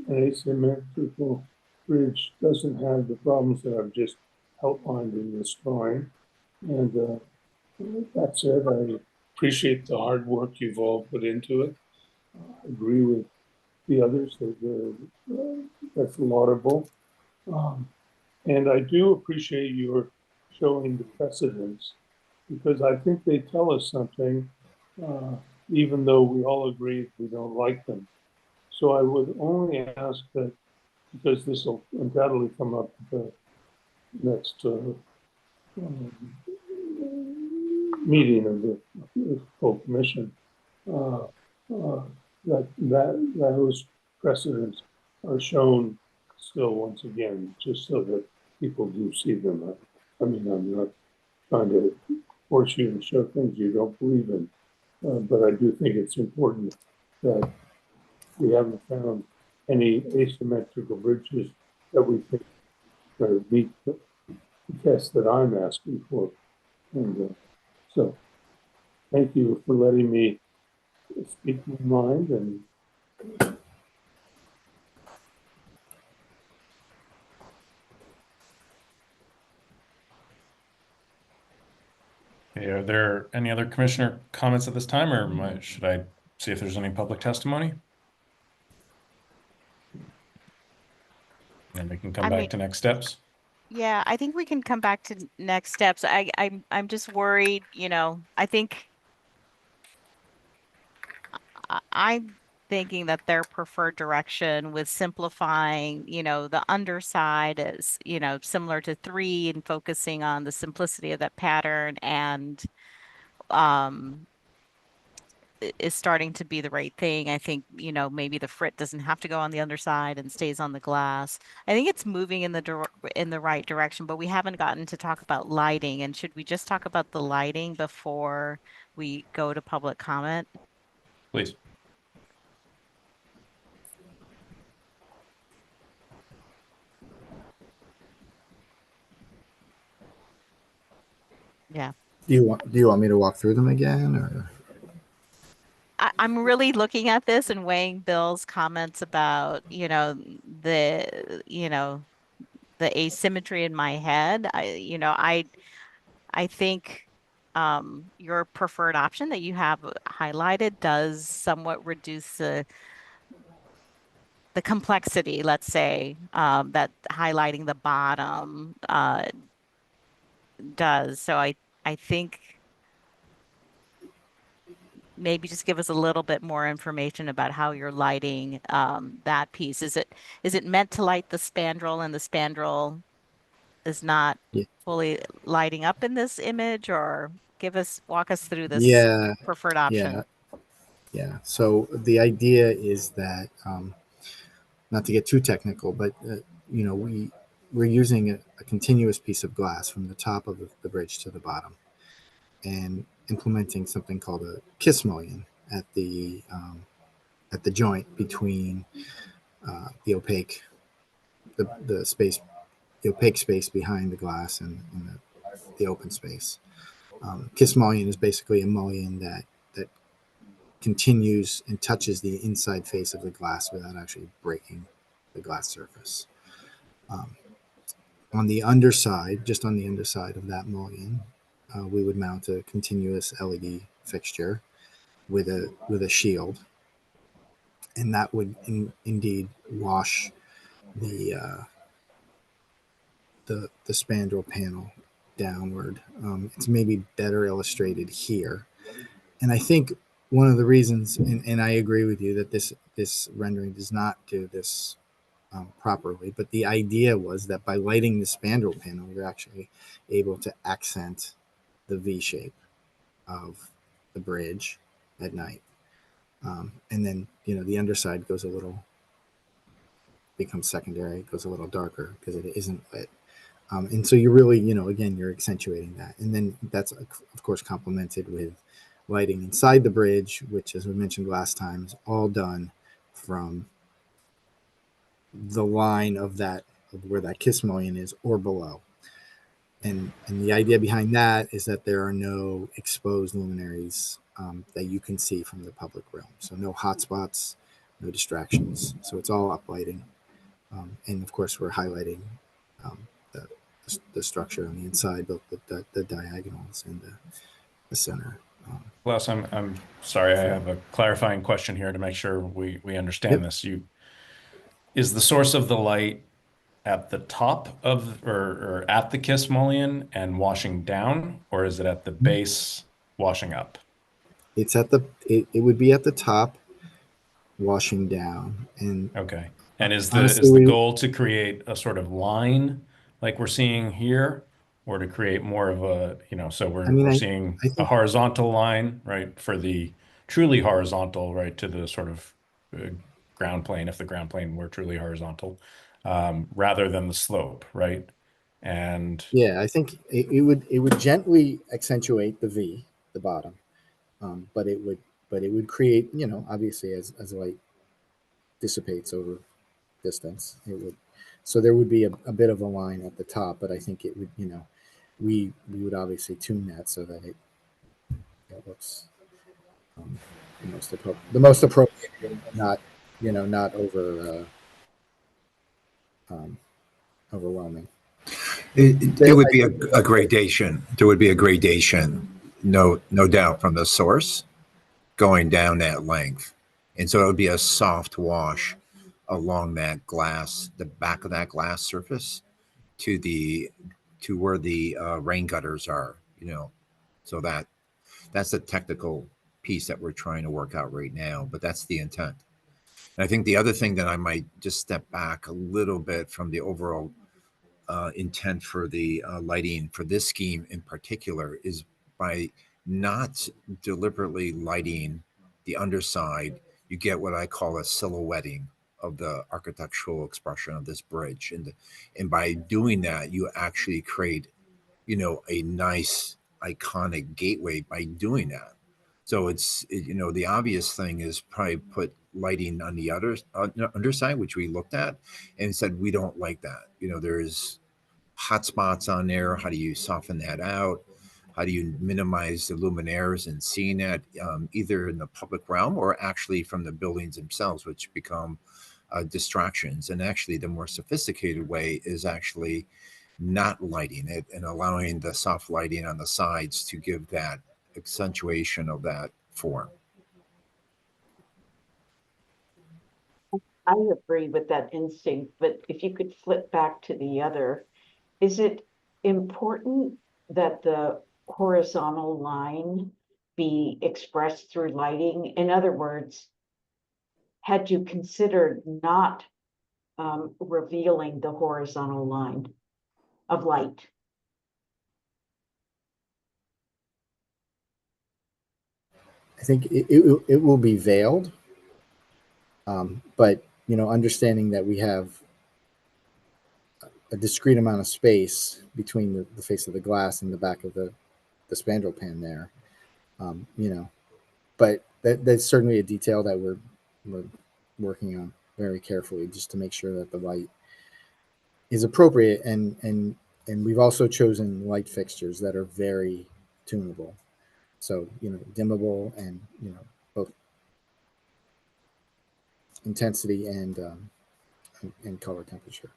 an asymmetrical bridge doesn't have the problems that I've just outlined in this drawing. And that said, I appreciate the hard work you've all put into it. I agree with the others that that's laudable. And I do appreciate your showing the precedents, because I think they tell us something, even though we all agree we don't like them. So I would only ask that, because this will undoubtedly come up at the next meeting of the full commission, that those precedents are shown still once again, just so that people do see them. I mean, I'm not trying to force you to show things you don't believe in, but I do think it's important that we haven't found any asymmetrical bridges that we think meet the test that I'm asking for. And so thank you for letting me speak my mind. And Are there any other commissioner comments at this time, or should I see if there's any public testimony? And we can come back to next steps. Yeah, I think we can come back to next steps. I'm just worried, I think I'm thinking that their preferred direction with simplifying, the underside is, similar to 3 and focusing on the simplicity of that pattern, and is starting to be the right thing. I think, you know, maybe the frit doesn't have to go on the underside and stays on the glass. I think it's moving in the right direction, but we haven't gotten to talk about lighting. And should we just talk about the lighting before we go to public comment? Please. Yeah. Do you want me to walk through them again, or? I'm really looking at this and weighing Bill's comments about, you know, the asymmetry in my head. I think your preferred option that you have highlighted does somewhat reduce the complexity, let's say, that highlighting the bottom does. So I think maybe just give us a little bit more information about how you're lighting that piece. Is it meant to light the spandrel and the spandrel is not Yeah. fully lighting up in this image, or walk us through this Yeah, preferred yeah, option? yeah. So the idea is that, not to get too technical, but we're using a continuous piece of glass from the top of the bridge to the bottom, and implementing something called a kiss mullion at the joint between the opaque the space the opaque space behind the glass and the open space. Kiss mullion is basically a mullion that continues and touches the inside face of the glass without actually breaking the glass surface. On the underside, just on the underside of that mullion, we would mount a continuous LED fixture with a shield, and that would indeed wash the the spandrel panel downward. It's maybe better illustrated here, and I think one of the reasons, and I agree with you that this rendering does not do this properly, but the idea was that by lighting the spandrel panel, you're actually able to accent the V shape of the bridge at night, and then the underside becomes secondary, goes a little darker because it isn't lit. And so you're really, again, you're accentuating that. And then that's, of course, complemented with lighting inside the bridge, which, as we mentioned last time, is all done from the line of where that kiss mullion is or below. And the idea behind that is that there are no exposed luminaries that you can see from the public realm. So no hotspots, no distractions. So it's all uplighting. And of course, we're highlighting the structure on the inside, both the diagonals and the center. Les, I'm sorry, I have a clarifying question here to make sure we understand Yep. this. Is the source of the light at the top of or at the kiss mullion and washing down, or is it at the base washing up? It's it would be at the top washing down. And okay. And is honestly, the goal to create a sort of line like we're seeing here, or to create more of a, so we're seeing I think, a horizontal line, right, for the truly horizontal, right, to the sort of ground plane, if the ground plane were truly horizontal, rather than the slope, right? And yeah, I think it would gently accentuate the V, the bottom, but it would create, obviously as light dissipates over distance, it would. So there would be a bit of a line at the top, but I think it would, we would obviously tune that so that it looks the most appropriate, not not overwhelming. It would be a gradation. There would be a gradation, no doubt, from the source going down that length, and so it would be a soft wash along that glass, the back of that glass surface, to where the rain gutters are. So that's the technical piece that we're trying to work out right now, but that's the intent. And I think the other thing that I might just step back a little bit from the overall intent for the lighting for this scheme in particular is by not deliberately lighting the underside, you get what I call a silhouetting of the architectural expression of this bridge. And by doing that, you actually create, a nice iconic gateway by doing that. So the obvious thing is probably put lighting on the other underside, which we looked at and said, we don't like that. There's hot spots on there. How do you soften that out? How do you minimize the luminaires and seeing that either in the public realm or actually from the buildings themselves, which become distractions? And actually, the more sophisticated way is actually not lighting it and allowing the soft lighting on the sides to give that accentuation of that form. I agree with that instinct, but if you could flip back to the other, is it important that the horizontal line be expressed through lighting? In other words, had you considered not revealing the horizontal line of light? I think it will be veiled, but understanding that we have a discrete amount of space between the face of the glass and the back of the spandrel pan there, but that's certainly a detail that we're working on very carefully, just to make sure that the light is appropriate, and we've also chosen light fixtures that are very tunable, so dimmable and both intensity and color temperature.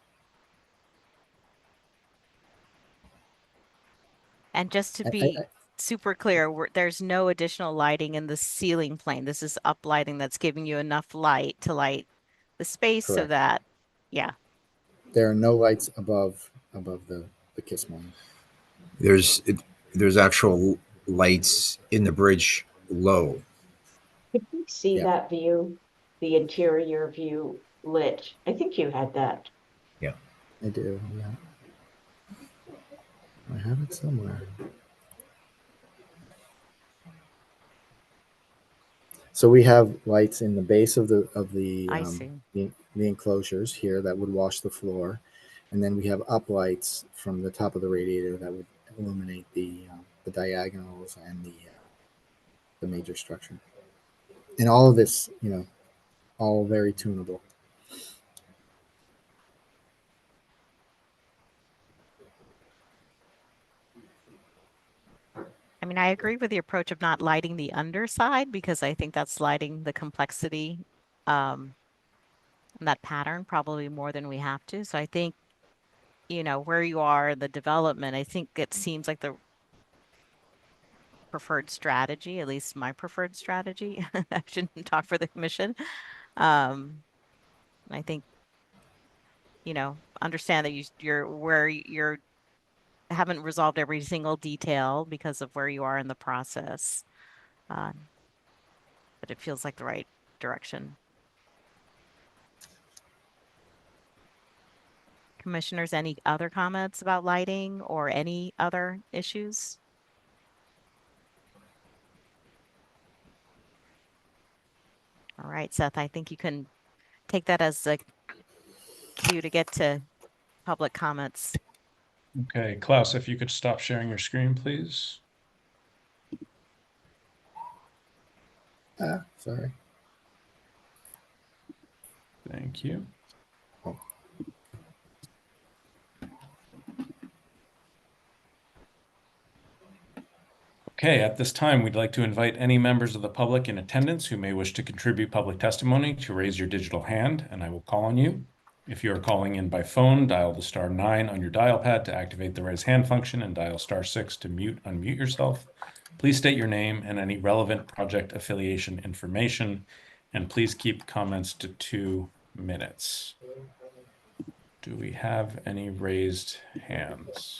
And just to be super clear, there's no additional lighting in the ceiling plane. This is up lighting that's giving you enough light to light the space. Correct. So that, yeah. There are no lights above the kiss line. There's actual lights in the bridge low. Could you see that view, the interior view lit? I think you had that. Yeah. I do, yeah. I have it somewhere. So we have lights in the base of the enclosures here that would wash the floor, and then we have up lights from the top of the radiator that would illuminate the diagonals and the major structure. And all of this, all very tunable. I mean, I agree with the approach of not lighting the underside, because I think that's lighting the complexity, and that pattern probably more than we have to. So I think, where you are in the development, I think it seems like the preferred strategy, at least my preferred strategy. I shouldn't talk for the commission. I think, understand that you're haven't resolved every single detail because of where you are in the process. But it feels like the right direction. Commissioners, any other comments about lighting or any other issues? All right, Seth, I think you can take that as a cue to get to public comments. Okay, Klaus, if you could stop sharing your screen, please. Sorry. Thank you. Okay, at this time, we'd like to invite any members of the public in attendance who may wish to contribute public testimony to raise your digital hand, and I will call on you. If you are calling in by phone, dial the *9 on your dial pad to activate the raise hand function and dial *6 to unmute yourself. Please state your name and any relevant project affiliation information, and please keep comments to 2 minutes. Do we have any raised hands?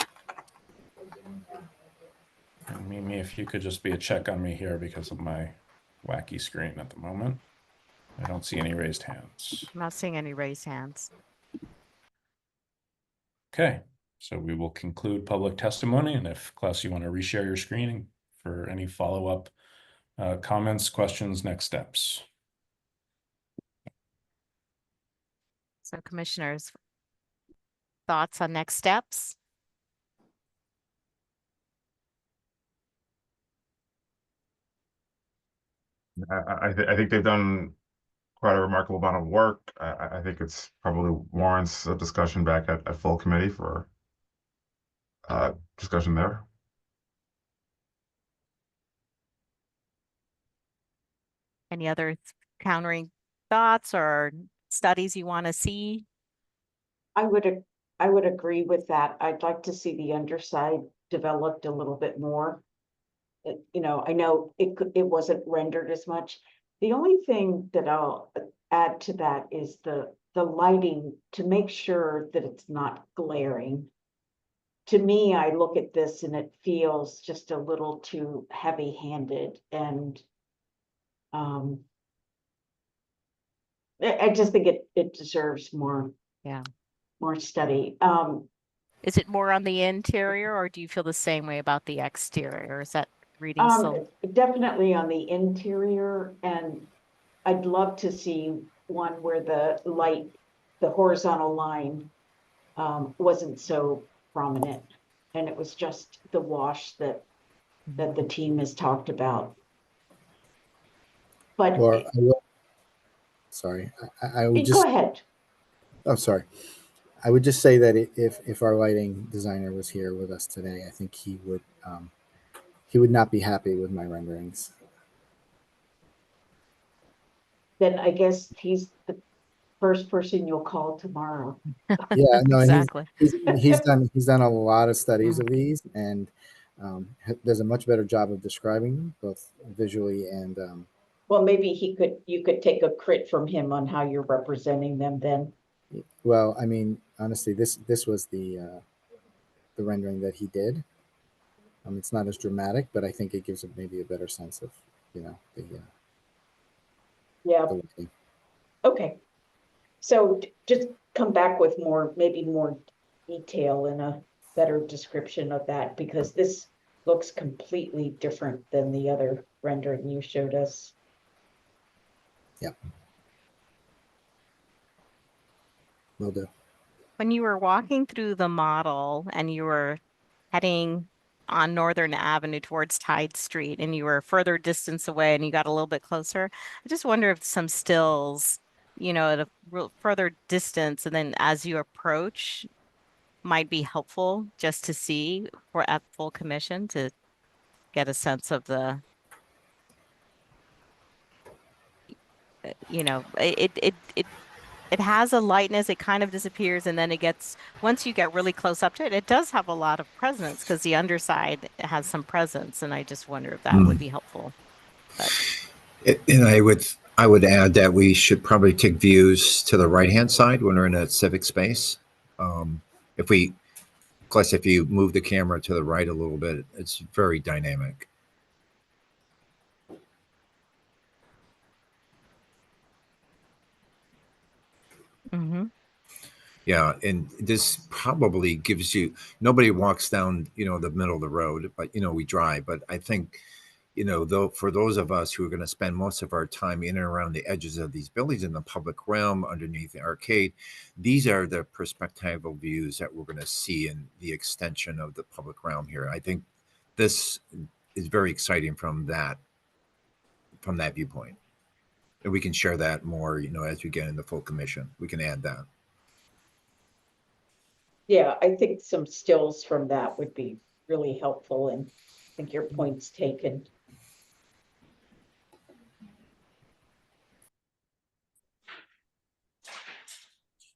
And Mimi, if you could just be a check on me here because of my wacky screen at the moment. I don't see any raised hands. I'm not seeing any raised hands. Okay, so we will conclude public testimony. And if, Klaus, you want to reshare your screen for any follow-up Comments, questions, next steps? So commissioners, thoughts on next steps? I think they've done quite a remarkable amount of work. I think it's probably warrants a discussion back at full committee for discussion there. Any other countering thoughts or studies you want to see? I would agree with that. I'd like to see the underside developed a little bit more. You know, I know it wasn't rendered as much. The only thing that I'll add to that is the lighting, to make sure that it's not glaring. To me, I look at this and it feels just a little too heavy-handed, and I just think it deserves more study. Is it more on the interior, or do you feel the same way about the exterior? Is that reading still? Definitely on the interior, and I'd love to see one where the light, the horizontal line, wasn't so prominent, and it was just the wash that the team has talked about. But Or sorry, I would just go ahead. Oh, sorry. I would just say that if our lighting designer was here with us today, I think he would not be happy with my renderings. Then I guess he's the first person you'll call tomorrow. Yeah, no, exactly. He's done a lot of studies of these, and does a much better job of describing them, both visually and. Well, maybe you could take a crit from him on how you're representing them then. Well, I mean, honestly, this was the rendering that he did. It's not as dramatic, but I think it gives maybe a better sense of, the lighting. Okay. So just come back with maybe more detail and a better description of that, because this looks completely different than the other rendering you showed us. Yeah. Will do. When you were walking through the model and you were heading on Northern Avenue towards Tide Street, and you were further distance away and you got a little bit closer, I just wonder if some stills, at a further distance, and then as you approach, might be helpful just to see for at full commission to get a sense of the, it has a lightness, it kind of disappears, and then once you get really close up to it, it does have a lot of presence because the underside has some presence, and I just wonder if that would be helpful. And I would add that we should probably take views to the right-hand side when we're in a civic space. If you move the camera to the right a little bit, it's very dynamic. Mm-hmm. Yeah, and this probably gives you, nobody walks down, the middle of the road, but, we drive. But I think, though, for those of us who are going to spend most of our time in and around the edges of these buildings in the public realm underneath the arcade, these are the perspectival views that we're going to see in the extension of the public realm here. I think this is very exciting from that viewpoint. And we can share that more, as we get in the full commission. We can add that. Yeah, I think some stills from that would be really helpful, and I think your point's taken.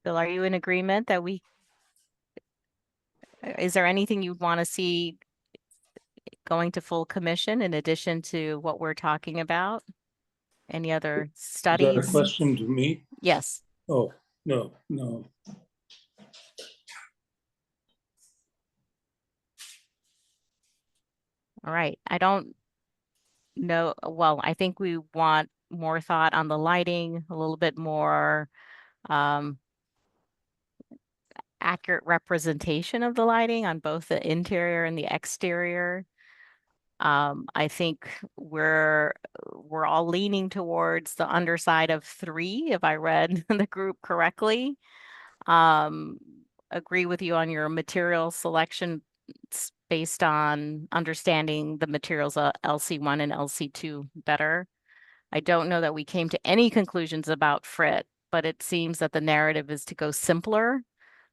Bill, are you in agreement that is there anything you want to see going to full commission in addition to what we're talking about? Any other studies? Is that a question to me? Yes. Oh, no. All right. I don't know. Well, I think we want more thought on the lighting, a little bit more accurate representation of the lighting on both the interior and the exterior. I think we're all leaning towards the underside of 3, if I read the group correctly. Agree with you on your material selection. It's based on understanding the materials of LC1 and LC2 better. I don't know that we came to any conclusions about FRIT, but it seems that the narrative is to go simpler.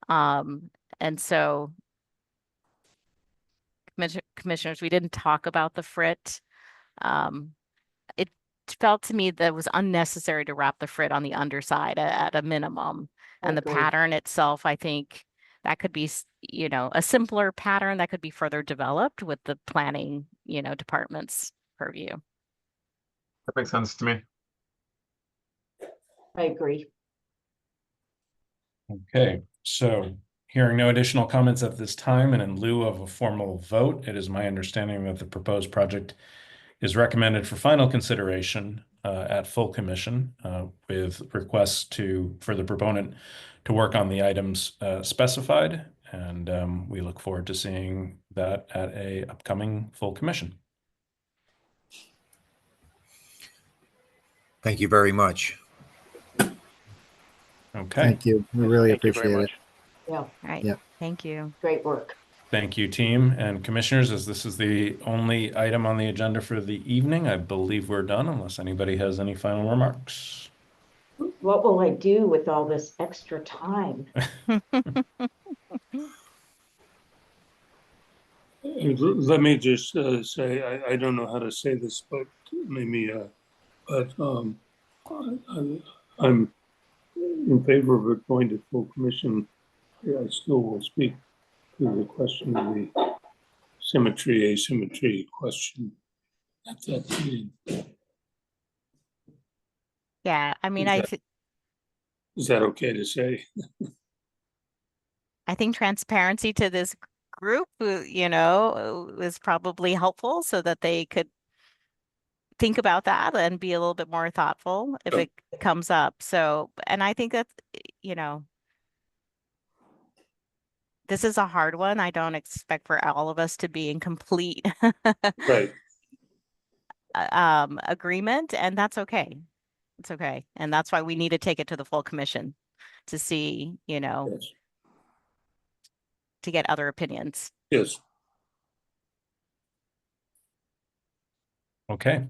And so, commissioners, we didn't talk about the FRIT. It felt to me that it was unnecessary to wrap the FRIT on the underside at a minimum. And the pattern itself, I think that could be, a simpler pattern that could be further developed with the planning, department's purview. That makes sense to me. I agree. Okay, so hearing no additional comments at this time, and in lieu of a formal vote, it is my understanding that the proposed project is recommended for final consideration at full commission with requests for the proponent to work on the items specified. And we look forward to seeing that at a upcoming full commission. Thank you very much. Okay. Thank you. We really Thank you very appreciate it. much. Yeah, All right. Yeah. Thank you. great work. Thank you, team and commissioners. As this is the only item on the agenda for the evening, I believe we're done unless anybody has any final remarks. What will I do with all this extra time? Let me just say, I don't know how to say this, but maybe, I'm in favor of it going to full commission. I still will speak to the question of the symmetry, asymmetry question at that meeting. Yeah, I mean, Is that okay to say? I think transparency to this group, is probably helpful so that they could think about that and be a little bit more thoughtful if it comes up. So, and I think that, this is a hard one. I don't expect for all of us to be in complete Right. agreement, and that's okay. It's okay. And that's why we need to take it to the full commission to see, Yes. to get other opinions. Yes. Okay.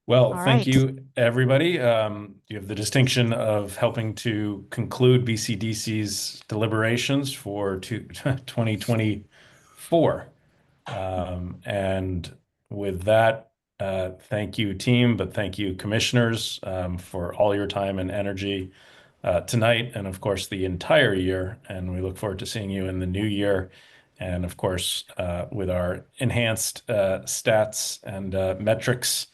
Well, All thank right. you, everybody. You have the distinction of helping to conclude BCDC's deliberations for 2024. And with that, thank you, team, but thank you, commissioners, for all your time and energy tonight, and of course, the entire year. And we look forward to seeing you in the new year. And of course, with our enhanced stats and metrics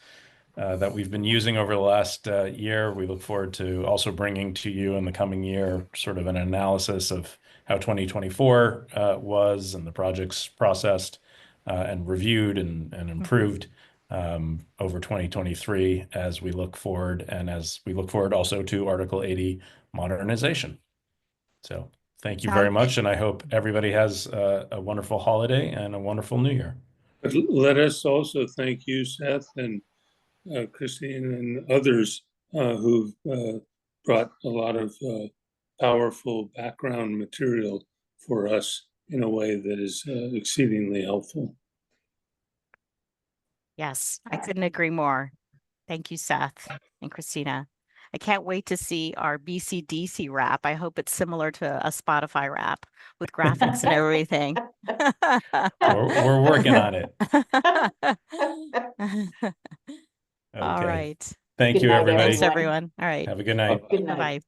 that we've been using over the last year, we look forward to also bringing to you in the coming year sort of an analysis of how 2024 was and the projects processed and reviewed and improved over 2023 as we look forward, and as we look forward also to Article 80 modernization. So thank you very much, and I hope everybody has a wonderful holiday and a wonderful new year. But let us also thank you, Seth, and Christine and others who've brought a lot of powerful background material for us in a way that is exceedingly helpful. Yes, I couldn't agree more. Thank you, Seth and Christina. I can't wait to see our BCDC wrap. I hope it's similar to a Spotify wrap with graphics and everything. We're working on it. All Okay. right. Thank Good you, night, everybody. Thanks, everyone. All right. Have a good night. Good night. Bye-bye.